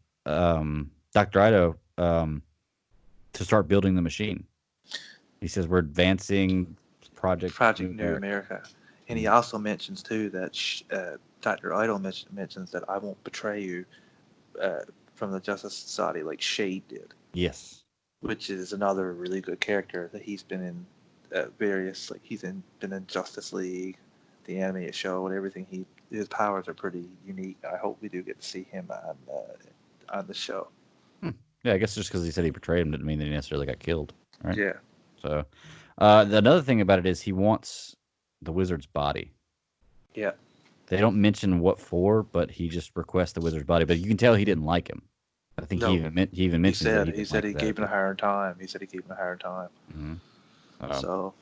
Ido to start building the machine. He says we're advancing Project Project New New America. America. And he Mhm. also mentions too that Dr. Idol mentions that I won't betray you uh, from the Justice Society like Shade did, Yes. which is another really good character that he's been in various been in Justice League, the animated show, and everything. His powers are pretty unique. I hope we do get to see him on the show. Hmm. Yeah, I guess just because he said he betrayed him didn't mean that he necessarily got killed. Right. Yeah, So, another thing about it is he wants the wizard's body. yeah. They don't mention what for, but he just requests the wizard's body. But you can tell he didn't like him. I think No, he even mentions that he he didn't said like he that gave him a attitude. hard time. He said he gave him a hard time. Hmm. So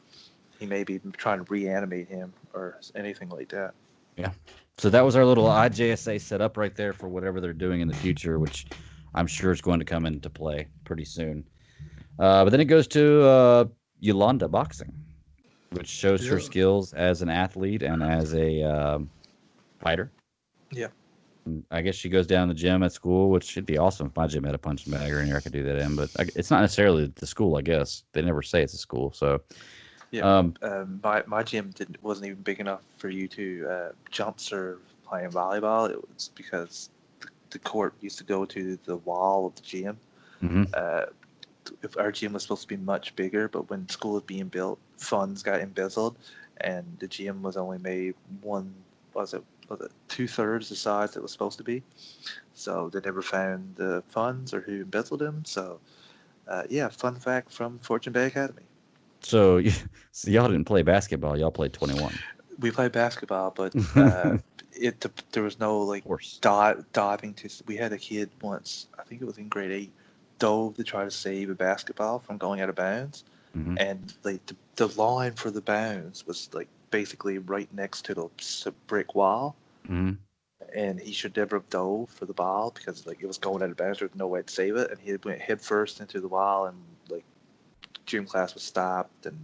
he may be trying to reanimate him or anything like that. Yeah. So that was our little IJSA set up right there for whatever they're doing in the future, which I'm sure is going to come into play pretty soon. But then it goes to Yolanda boxing, which shows her Yeah. skills as an athlete and as a fighter. Yeah. I guess she goes down to the gym at school, which should be awesome. If my gym had a punching bag or in here, I could do that in. But it's not necessarily the school, I guess. They never say it's a school. So, Yeah, um, my gym wasn't even big enough for you to jump serve playing volleyball. It was because the court used to go to the wall of the gym. mhm. Uh, if our gym was supposed to be much bigger, but when school was being built, funds got embezzled, and the gym was only made one was it 2/3 the size it was supposed to be. So they never found the funds or who embezzled them. So yeah, fun fact from Fortune Bay Academy. So, so y'all didn't play basketball. Y'all played 21. We played basketball, but Of there was no like course. diving to. We had a kid once, I think it was in grade 8, dove to try to save a basketball from going out of bounds, Hmm. and like the line for the bounds was like basically right next to the brick wall, Hmm. and he should never have dove for the ball because like it was going out of bounds. There was no way to save it, and he went head first into the wall, and like gym class was stopped, and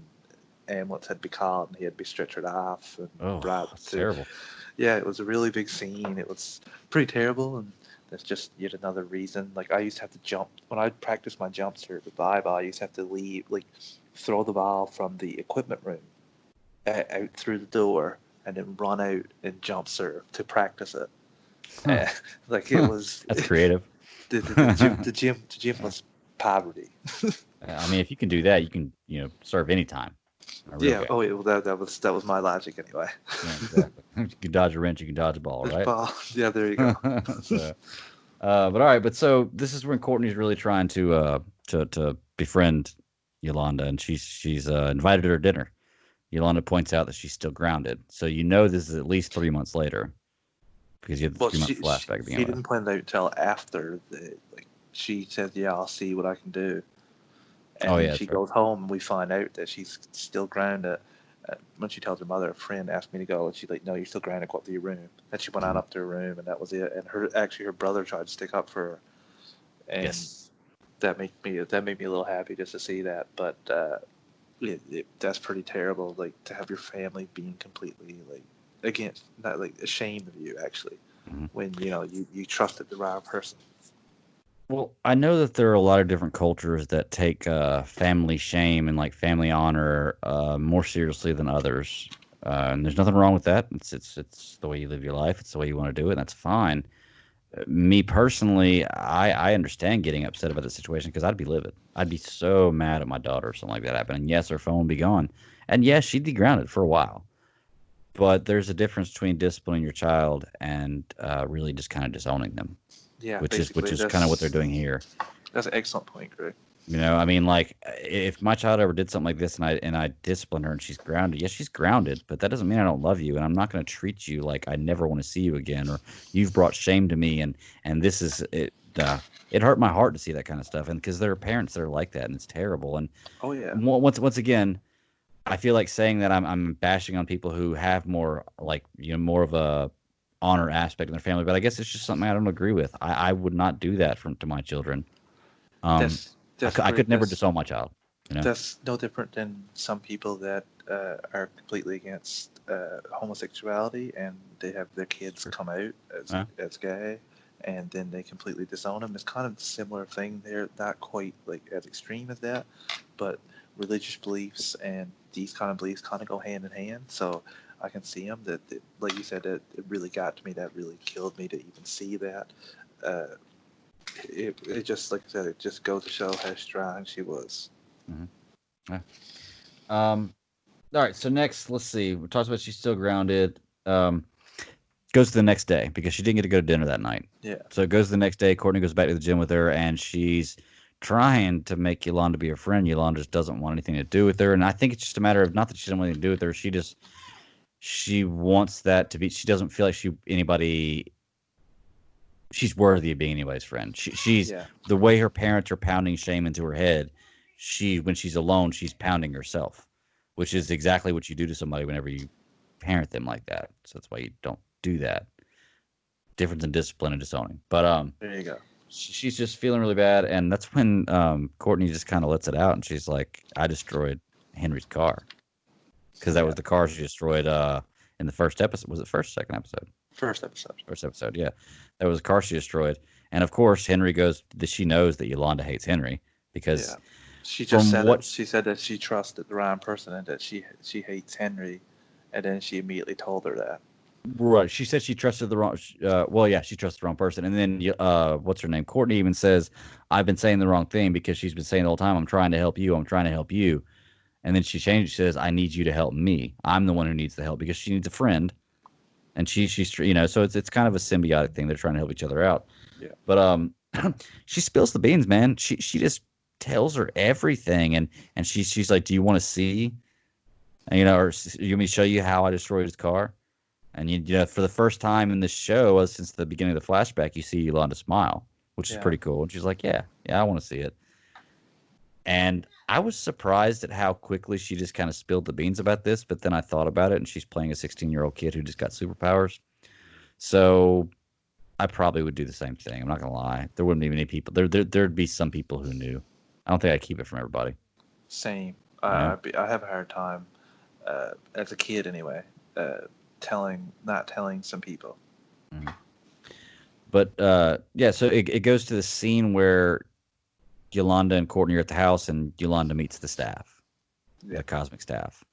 ambulance had to be called, and he had to be stretchered off and Oh, brought that's to. terrible. Yeah, it was a really big scene. It was pretty terrible, and that's just yet another reason. Like I used to have to jump when I practiced my jump serve with volleyball. I used to have to leave, like, throw the ball from the equipment room out through the door, and then run out and jump serve to practice it. Huh. Like it was That's creative. the gym was poverty. I mean, if you can do that, you can, serve anytime. A real Yeah. game. Oh, yeah. Well, that was my logic anyway. Yeah, exactly. You can dodge a wrench, you can dodge a ball, This right? ball. Yeah. There you go. So, but all right, but so this is when Courtney's really trying to befriend Yolanda, and she's invited her to dinner. Yolanda points out that she's still grounded, so this is at least 3 months later because you had the Well, 3 month she she, flashback to begin she with. didn't plan it out until after the like. She said, "Yeah, I'll see what I can do." And Oh then yeah, she that's right. goes home, and we find out that she's still grounded. When she tells her mother, a friend asked me to go, and she's like, "No, you're still grounded. Go up to your room." And she went on Mhm. up to her room, and that was it. And her brother tried to stick up for her, and Yes. that made me a little happy just to see that. But that's pretty terrible. Like to have your family being completely like against, not like ashamed of you actually, Mhm. when you trusted the wrong person. Well, I know that there are a lot of different cultures that take family shame and like family honor more seriously than others, and there's nothing wrong with that. It's the way you live your life. It's the way you want to do it. And that's fine. Me personally, I understand getting upset about the situation because I'd be livid. I'd be so mad at my daughter if something like that happened. And yes, her phone would be gone. And yes, she'd be grounded for a while. But there's a difference between disciplining your child and really just kind of disowning them, Yeah, which basically is kind of what they're doing here. that's an excellent point, Greg. I mean, like if my child ever did something like this and I discipline her and she's grounded, yes, she's grounded, but that doesn't mean I don't love you and I'm not going to treat you like I never want to see you again or you've brought shame to me and this is it. It hurt my heart to see that kind of stuff, and because there are parents that are like that and it's terrible. And Oh yeah, once again, I feel like saying that I'm bashing on people who have more like more of a honor aspect in their family, but I guess it's just something I don't agree with. I would not do that to my children. Um, that's I, that's cou- I pretty could never that's disown my child. You know? that's no different than some people that are completely against homosexuality, and they have their kids Sure. come out as Yeah. as gay, and then they completely disown them. It's kind of a similar thing. They're not quite like as extreme as that, but religious beliefs and these kind of beliefs kind of go hand in hand. So I can see them that like you said, that it really got to me. That really killed me to even see that. Uh, it just, like I said, it just goes to show how strong she was. Hmm. Yeah. Um. All right. So next, let's see. We talked about she's still grounded. Goes to the next day because she didn't get to go to dinner that night. Yeah. So it goes to the next day. Courtney goes back to the gym with her, and she's trying to make Yolanda be her friend. Yolanda just doesn't want anything to do with her, and I think it's just a matter of not that she doesn't want anything to do with her. She wants that to be. She doesn't feel like she's worthy of being anybody's friend. She's Yeah. the way her parents are pounding shame into her head. When she's alone, she's pounding herself, which is exactly what you do to somebody whenever you parent them like that. So that's why you don't do that. Difference in discipline and disowning. But There you go. she's just feeling really bad, and that's when Courtney just kind of lets it out, and she's like, "I destroyed Henry's car because that Yeah. was the car she destroyed in the first episode. Was it first, second episode? First episode. First episode, yeah. That was a car she destroyed. And of course, Henry goes that she knows that Yolanda hates Henry because Yeah. She just from said it. what She said that she trusted the wrong person and that she hates Henry, and then she immediately told her that. right, she said she trusted the wrong well, yeah, she trusted the wrong person. And then what's her name? Courtney even says, "I've been saying the wrong thing because she's been saying the whole time, I'm trying to help you. I'm trying to help you." And then she changed, she says, "I need you to help me. I'm the one who needs the help because she needs a friend." And she's so it's kind of a symbiotic thing. They're trying to help each other out. Yeah. But she spills the beans, man. She just tells her everything, and she's like, "Do you want to see?" And or you want me to show you how I destroyed his car? And for the first time in the show, since the beginning of the flashback, you see Yolanda smile, which is Yeah. pretty cool. And she's like, "Yeah, yeah, I want to see it." And I was surprised at how quickly she just kind of spilled the beans about this. But then I thought about it, and she's playing a 16-year-old kid who just got superpowers. So I probably would do the same thing. I'm not gonna lie. There wouldn't be many people. There'd be some people who knew. I don't think I'd keep it from everybody. Same. You know. I have a hard time, as a kid anyway, not telling some people. Mhm. But yeah. So it goes to the scene where Yolanda and Courtney are at the house, and Yolanda meets the staff, Yeah. the cosmic staff,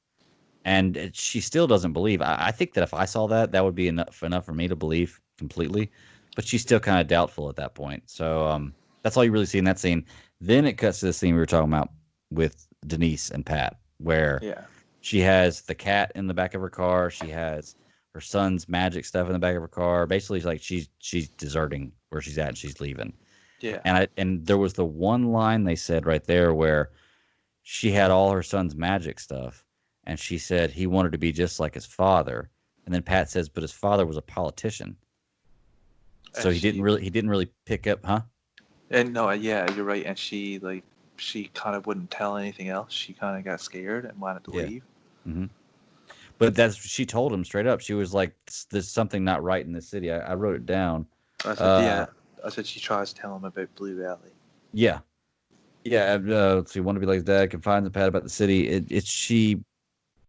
and she still doesn't believe. I think that if I saw that, that would be enough for me to believe. completely, but she's still kind of doubtful at that point. So that's all you really see in that scene. Then it cuts to the scene we were talking about with Denise and Pat, where Yeah. she has the cat in the back of her car. She has her son's magic stuff in the back of her car. Basically, like she's deserting where she's at and she's leaving. Yeah. And there was the one line they said right there where she had all her son's magic stuff, and she said he wanted to be just like his father. And then Pat says, but his father was a politician, so And he didn't really pick up, huh? and no, yeah, you're right. And she kind of wouldn't tell anything else. She kind of got scared and wanted to Yeah. leave. hmm But she told him straight up. She was like, "There's something not right in this city." I wrote it down. I said, Uh, yeah. I said she tries to tell him about Blue Valley. yeah, yeah. Let's see. Want to be like his dad. Confides in Pat about the city. It's she.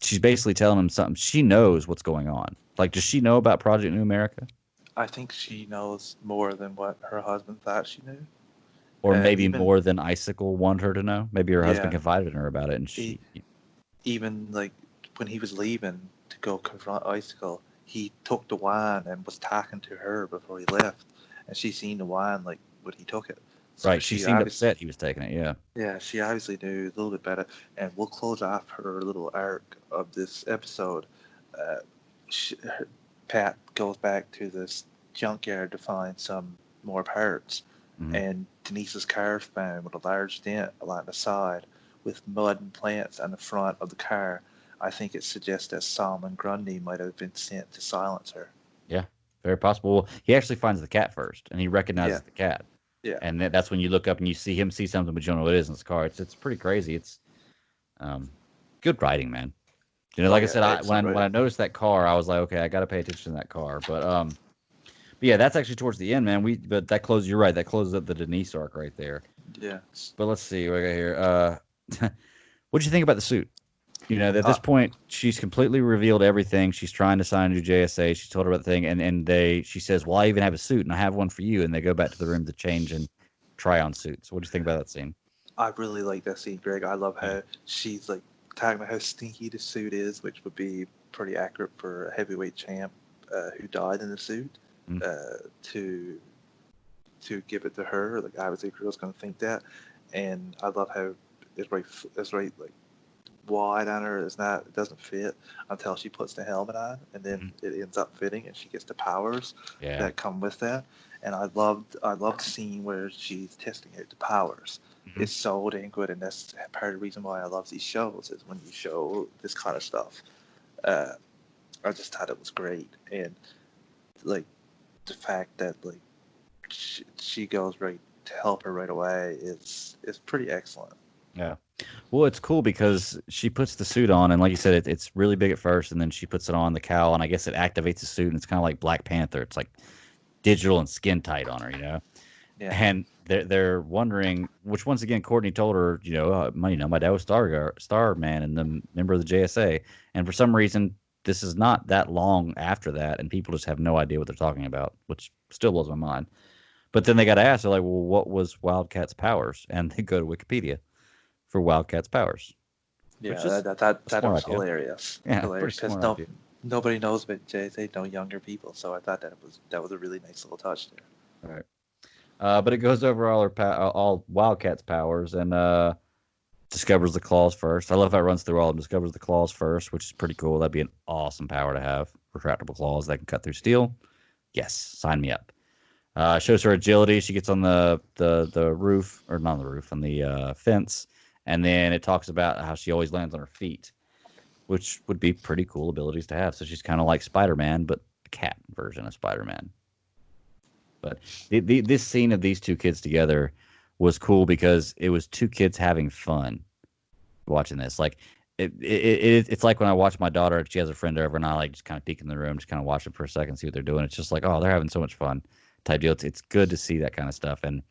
She's basically telling him something. She knows what's going on. Like, does she know about Project New America? I think she knows more than what her husband thought she knew. Or maybe Even more than Icicle wanted her to know. Maybe her husband yeah, confided in her about it, and e- she. even like when he was leaving to go confront Icicle, he took the wine and was talking to her before he left, and she seen the wine like when he took it. So Right, she she seemed obviously, upset he was taking it. Yeah. yeah, she obviously knew a little bit better. And we'll close off her little arc of this episode. Uh, Pat goes back to this junkyard to find some more parts, hmm and Denise's car is found with a large dent along the side with mud and plants on the front of the car. I think it suggests that Solomon Grundy might have been sent to silence her. Yeah, very possible. Well, he actually finds the cat first, and he Yeah, recognizes the cat, yeah. and that's when you look up and you see him see something, but you don't know what it is in his car. It's pretty crazy. It's um, good writing, man. Oh Like I yeah, said, I excellent when I writing. noticed that car, I was like, okay, I got to pay attention to that car. But yeah, that's actually towards the end, man. But that closes. You're right. That closes up the Denise arc right there. Yeah. But let's see what I got here. What'd you think about the suit? At Uh, this point, she's completely revealed everything. She's trying to sign a new JSA. She told her about the thing, and she says, "Well, I even have a suit, and I have one for you." And they go back to the room to change and try on suits. What do you think about that scene? I really like that scene, Greg. I love Yeah. how she's like talking about how stinky the suit is, which would be pretty accurate for a heavyweight champ who died in the suit. Mm, To give it to her, like obviously, a girl's gonna think that, and I love how it's right like wide on her. It doesn't fit until she puts the helmet on, and then mm. it ends up fitting, and she gets the powers Yeah. that come with that. And I loved the scene where she's testing out the powers. hmm It's so dang good, and that's part of the reason why I love these shows is when you show this kind of stuff. Uh, I just thought it was great, and like the fact that like she goes right to help her right away is pretty excellent. Yeah. Well, it's cool because she puts the suit on, and like you said, it's really big at first, and then she puts it on the cowl, and I guess it activates the suit, and it's kind of like Black Panther. It's like digital and skin tight on her. Yeah, And they're wondering, which once again, Courtney told her, my dad was Star Man and the member of the JSA, and for some reason, this is not that long after that, and people just have no idea what they're talking about, which still blows my mind. But then they got to ask, they're like, well, what was Wildcat's powers? And they go to Wikipedia for Wildcat's powers, which yeah, is a that smart was idea. hilarious, Yeah, pretty hilarious because smart idea. nobody knows about JSA, no younger people. So I thought that was a really nice little touch there. All right. But it goes over all Wildcat's powers and discovers the claws first. I love how it runs through all of them. Discovers the claws first, which is pretty cool. That'd be an awesome power to have. Retractable claws that can cut through steel. Yes, sign me up. Shows her agility. She gets on the roof, or not on the roof, on the fence, and then it talks about how she always lands on her feet, which would be pretty cool abilities to have. So she's kind of like Spider-Man, but the cat version of Spider-Man. But this scene of these two kids together was cool because it was two kids having fun watching this. Like it's like when I watch my daughter, she has a friend over, and I like just kind of peek in the room, just kind of watch them for a second, see what they're doing. It's just like, oh, they're having so much fun type deal. It's good to see that kind of stuff. And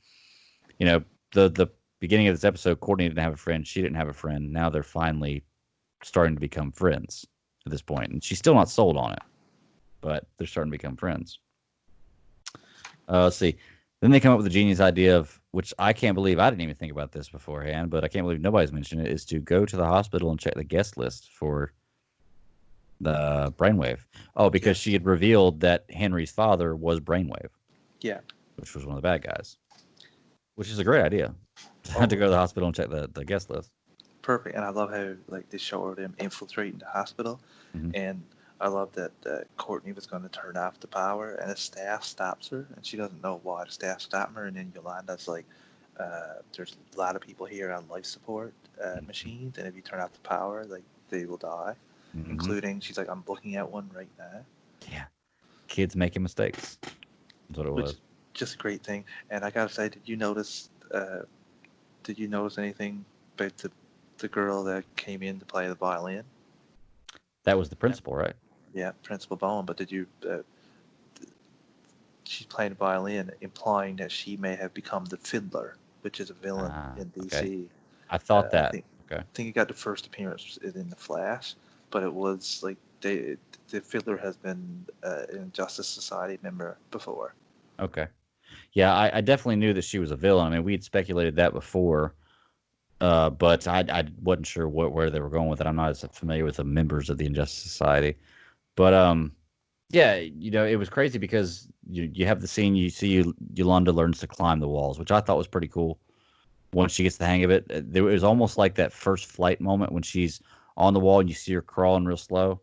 the beginning of this episode, Courtney didn't have a friend, she didn't have a friend. Now they're finally starting to become friends at this point, and she's still not sold on it, but they're starting to become friends. Let's see. Then they come up with the genius idea of, which I can't believe I didn't even think about this beforehand, but I can't believe nobody's mentioned it, is to go to the hospital and check the guest list for The Brainwave. Oh, because Yes. she had revealed that Henry's father was Brainwave, Yeah. which was one of the bad guys. Which is a great idea. To Oh, go to the hospital and check the guest list. perfect. And I love how like they show them infiltrating the hospital, Hmm. and I love that Courtney was going to turn off the power, and the staff stops her, and she doesn't know why the staff stopped her, and then Yolanda's like, "There's a lot of people here on life support machines, and if you turn off the power, like they will die." Hmm. Including, she's like, "I'm looking at one right now," Yeah, kids making mistakes. That's what it which was. is just a great thing. And I gotta say, did you notice? Did you notice anything about the girl that came in to play the violin? That was the principal, right? Yeah, Principal Bowen. But did you? She's playing the violin, implying that she may have become the Fiddler, which is a villain Ah, in okay. DC. I thought I that. think Okay. it got the first appearance in the Flash, but it was like the Fiddler has been an Justice Society member before. Okay. Yeah, I definitely knew that she was a villain. I mean, we had speculated that before, but I wasn't sure where they were going with it. I'm not as familiar with the members of the Injustice Society, but yeah, it was crazy because you have the scene you see Yolanda learns to climb the walls, which I thought was pretty cool. Once she gets the hang of it, it was almost like that first flight moment when she's on the wall and you see her crawling real slow,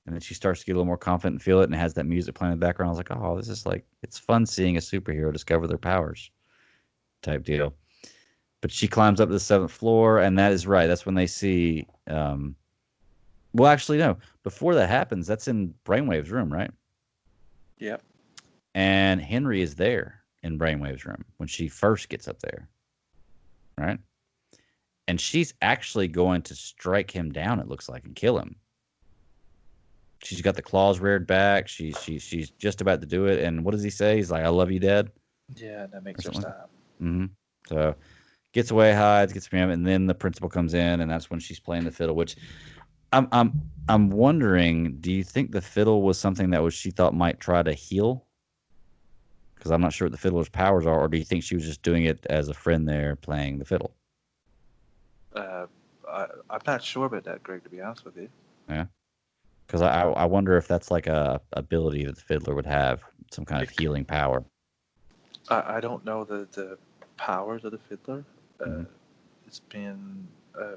and then she starts to get a little more confident and feel it, and it has that music playing in the background. I was like, oh, this is like it's fun seeing a superhero discover their powers type deal. But she climbs up to the seventh floor, and that is right. That's when they see. Well, actually, no. Before that happens, that's in Brainwave's room, right? Yep. And Henry is there in Brainwave's room when she first gets up there, right? And she's actually going to strike him down. It looks like and kill him. She's got the claws reared back. She's just about to do it. And what does he say? He's like, "I love you, Dad," Yeah, that or makes her something like stop. that. Mm-hmm. So gets away, hides, gets him, and then the principal comes in, and that's when she's playing the fiddle. Which I'm wondering, do you think the fiddle was something that was she thought might try to heal? Because I'm not sure what the fiddler's powers are, or do you think she was just doing it as a friend there playing the fiddle? Uh, I'm not sure about that, Greg. To be honest with you, Yeah. Because I wonder if that's like a ability that the fiddler would have, some kind of it, healing power. I don't know the powers of the Fiddler. Hmm. Uh, it's been uh,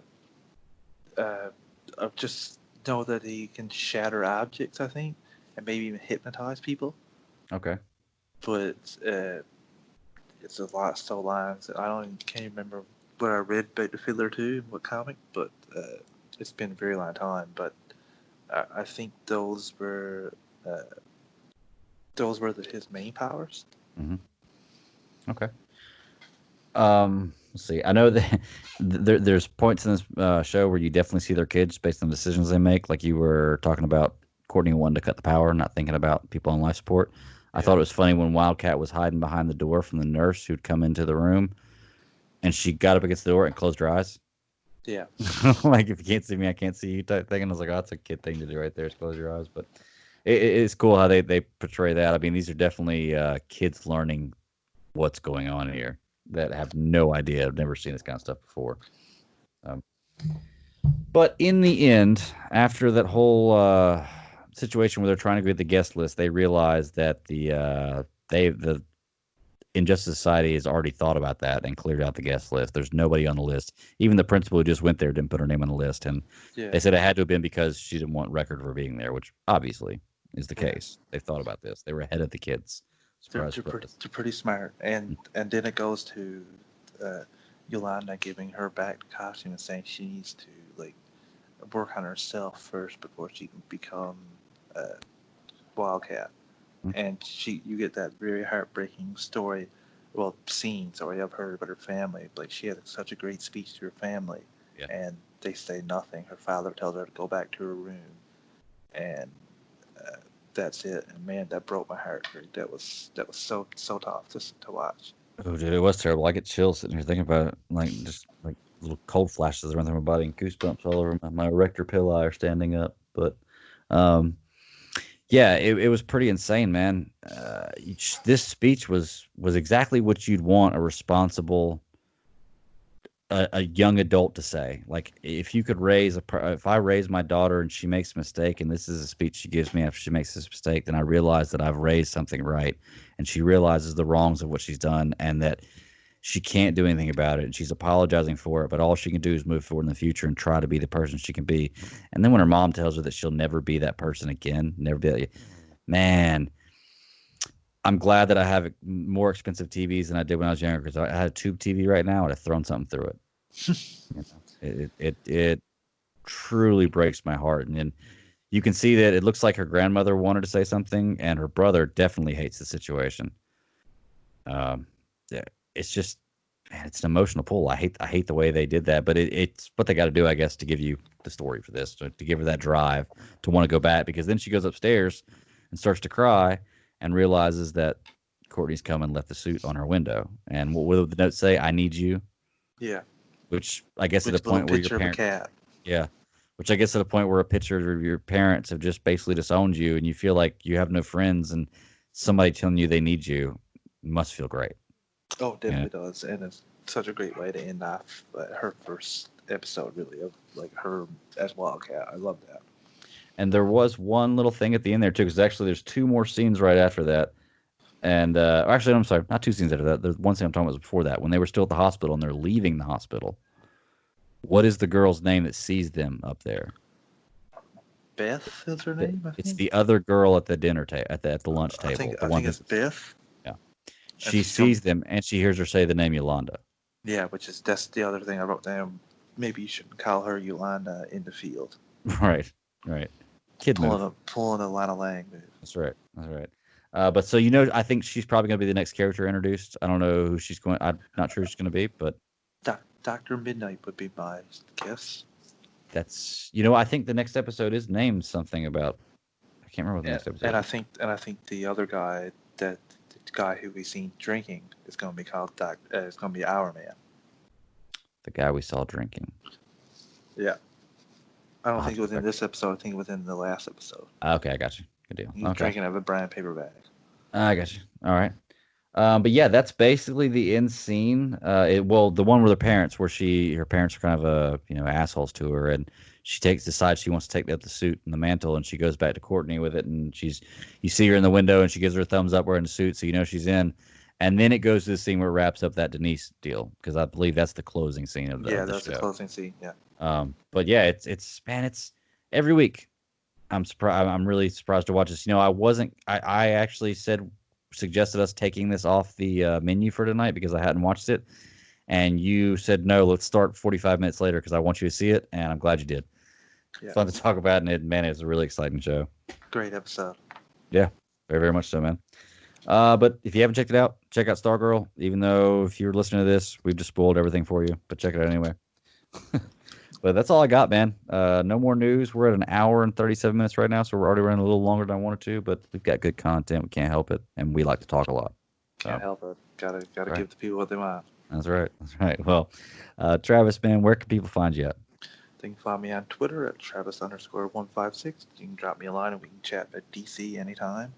I just know that he can shatter objects, I think, and maybe even hypnotize people. Okay. But it's a lot of storylines. I don't can't remember what I read about the Fiddler too, what comic, but it's been a very long time. But I think uh, those were his main powers. Hmm. Okay. Let's see. I know that there's points in this show where you definitely see their kids based on decisions they make. Like you were talking about Courtney wanting to cut the power, not thinking about people on life support. I Yeah, thought it was funny when Wildcat was hiding behind the door from the nurse who'd come into the room, and she got up against the door and closed her eyes. yeah, Like if you can't see me, I can't see you type thing. And I was like, oh, that's a kid thing to do right there, is close your eyes. But it's cool how they portray that. I mean, these are definitely kids learning what's going on here that have no idea. I've never seen this kind of stuff before. Um, but in the end, after that whole situation where they're trying to get the guest list, they realize that the Injustice Society has already thought about that and cleared out the guest list. There's nobody on the list. Even the principal who just went there didn't put her name on the list, and yeah, they said it had to have been because she didn't want record of her being there, which obviously is the yeah. case. They've thought about this. They were ahead of the kids. Surprise, surprise. They're pretty smart, and then it goes to uh, Yolanda giving her back the costume and saying she needs to like work on herself first before she can become uh, Wildcat. And you get that very heartbreaking story, well, scene, sorry, I've heard about her family. Like she had such a great speech to her family, Yeah. and they say nothing. Her father tells her to go back to her room, and uh, that's it. And man, that broke my heart. That was so tough to watch. Oh, dude, it was terrible. I get chills sitting here thinking about it. Like, just like little cold flashes run through my body and goosebumps all over my erector pili are standing up. But, um, yeah, it was pretty insane, man. This speech was exactly what you'd want a responsible a young adult to say. Like, if you could if I raise my daughter and she makes a mistake, and this is a speech she gives me after she makes this mistake, then I realize that I've raised something right, and she realizes the wrongs of what she's done, and that she can't do anything about it, and she's apologizing for it, but all she can do is move forward in the future and try to be the person she can be. And then when her mom tells her that she'll never be that person again, never be that, man, I'm glad that I have more expensive TVs than I did when I was younger, because I had a tube TV right now, I'd have thrown something through it. You know, it truly breaks my heart. And then you can see that it looks like her grandmother wanted to say something, and her brother definitely hates the situation. Um, yeah, it's just, man, it's an emotional pull. I hate the way they did that, but it's what they got to do, I guess, to give you the story for this, to give her that drive to want to go back, because then she goes upstairs and starts to cry and realizes that Courtney's come and left the suit on her window. And what will the note say? I need you. Yeah. Which I guess at a Which little point where your picture of a parent, cat. yeah, which I guess at a point where a picture of your parents have just basically disowned you, and you feel like you have no friends, and somebody telling you they need you must feel great. Oh, Yeah. definitely does, and it's such a great way to end off her first episode, really, of like her as Wildcat. I love that. And there was one little thing at the end there too, because actually there's two more scenes right after that. And actually, I'm sorry, not two scenes after that. There's one scene I'm talking about was before that, when they were still at the hospital and they're leaving the hospital. What is the girl's name that sees them up there? Beth is her name, I It's think. the other girl at the dinner table, at the lunch table. The I one think who, it's Beth, yeah, and she she's from sees them and she hears her say the name Yolanda. yeah, which is that's the other thing I wrote down. Maybe you shouldn't call her Yolanda in the field. Right, right. Kid move. Pulling a Lana Lang move. That's right. That's right. But so I think she's probably going to be the next character introduced. I don't know who she's going. I'm not sure who she's going to be, but Doctor Midnight would be my guess. that's I think the next episode is named something about. I can't remember what the Yeah, next episode is. and I think the other guy that the guy who we seen drinking is going to be called Doc. It's going to be Our Man. The guy we saw drinking. Yeah, I don't I'll have think to it was go in back. this episode. I think it was in the last episode. Okay, I got you. Good deal. He was Okay, drinking out of a brown paper bag. I got you. All right. But yeah, that's basically the end scene. Well, the one with her parents, where her parents are kind of assholes to her, and she decides she wants to take the suit and the mantle, and she goes back to Courtney with it, and you see her in the window, and she gives her a thumbs up wearing the suit, so you know she's in. And then it goes to the scene where it wraps up that Denise deal, because I believe that's the closing scene of Yeah, the that's the show. closing scene. Yeah. But yeah, it's man, it's every week. I'm surprised. I'm really surprised to watch this. I wasn't. I actually suggested us taking this off the menu for tonight because I hadn't watched it, and you said no. Let's start 45 minutes later because I want you to see it, and I'm glad you did. Yeah. Fun to talk about, and man, it's a really exciting show. Great episode. Yeah, very very much so, man. But if you haven't checked it out, check out Stargirl. Even though if you're listening to this, we've just spoiled everything for you, but check it out anyway. But that's all I got, man. No more news. We're at an hour and 37 minutes right now, so we're already running a little longer than I wanted to, but we've got good content. We can't help it, and we like to talk a lot. Can't help it. Gotta right. give the people what they want. That's right. That's right. Well, Travis, man, where can people find you at? You can find me on Twitter at Travis_156. You can drop me a line and we can chat at DC anytime.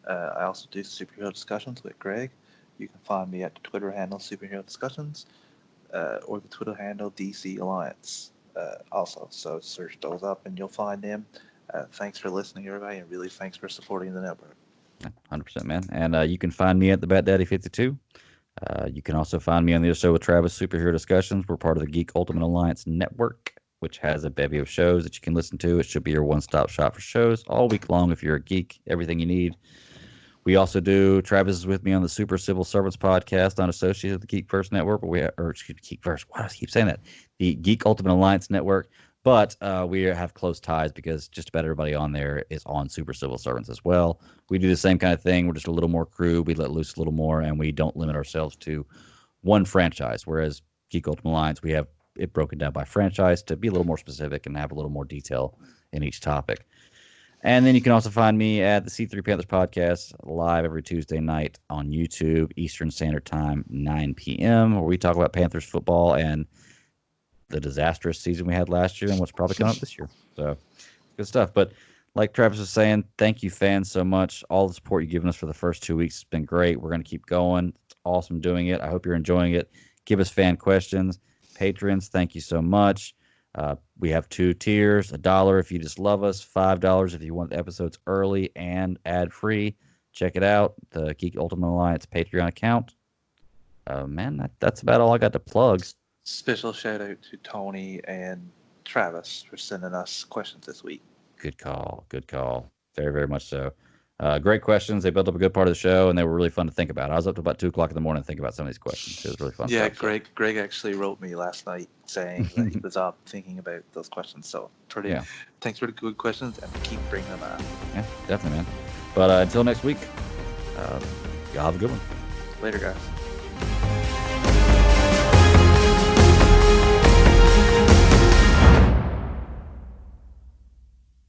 I also do superhero discussions with Greg. You can find me at the Twitter handle Superhero Discussions or the Twitter handle DC Alliance. Also, so search those up and you'll find them. Thanks for listening, everybody, and really thanks for supporting the network. 100%, man. And you can find me at the Bat Daddy 52. You can also find me on the other show with Travis, Superhero Discussions. We're part of the Geek Ultimate Alliance Network, which has a bevy of shows that you can listen to. It should be your one-stop shop for shows all week long if you're a geek, everything you need. We also do, Travis is with me on the Super Civil Servants podcast, not associated with the GeekVerse Network, but GeekVerse, why do I keep saying that? The Geek Ultimate Alliance Network, but we have close ties because just about everybody on there is on Super Civil Servants as well. We do the same kind of thing. We're just a little more crew. We let loose a little more, and we don't limit ourselves to one franchise, whereas Geek Ultimate Alliance, we have it broken down by franchise to be a little more specific and have a little more detail in each topic. And then you can also find me at the C3 Panthers podcast live every Tuesday night on YouTube, Eastern Standard Time, 9 p.m., where we talk about Panthers football and the disastrous season we had last year and what's probably coming up this year. So good stuff. But like Travis was saying, thank you, fans, so much. All the support you've given us for the first 2 weeks has been great. We're going to keep going. It's awesome doing it. I hope you're enjoying it. Give us fan questions. patrons, thank you so much. We have 2 tiers: $1 if you just love us, $5 if you want the episodes early and ad free. Check it out, the Geek Ultimate Alliance Patreon account. Man, that's about all I got to plug. Special shout out to Tony and Travis for sending us questions this week. Good call. Very, very much so. Great questions. They built up a good part of the show, and they were really fun to think about. I was up to about 2 o'clock in the morning thinking about some of these questions. It was really fun. Yeah, stuff, Greg actually wrote me last night saying that he was up thinking about those questions. So thanks for the good questions, and keep bringing them on. Yeah, definitely, man. But until next week, y'all have a good one. Later, guys.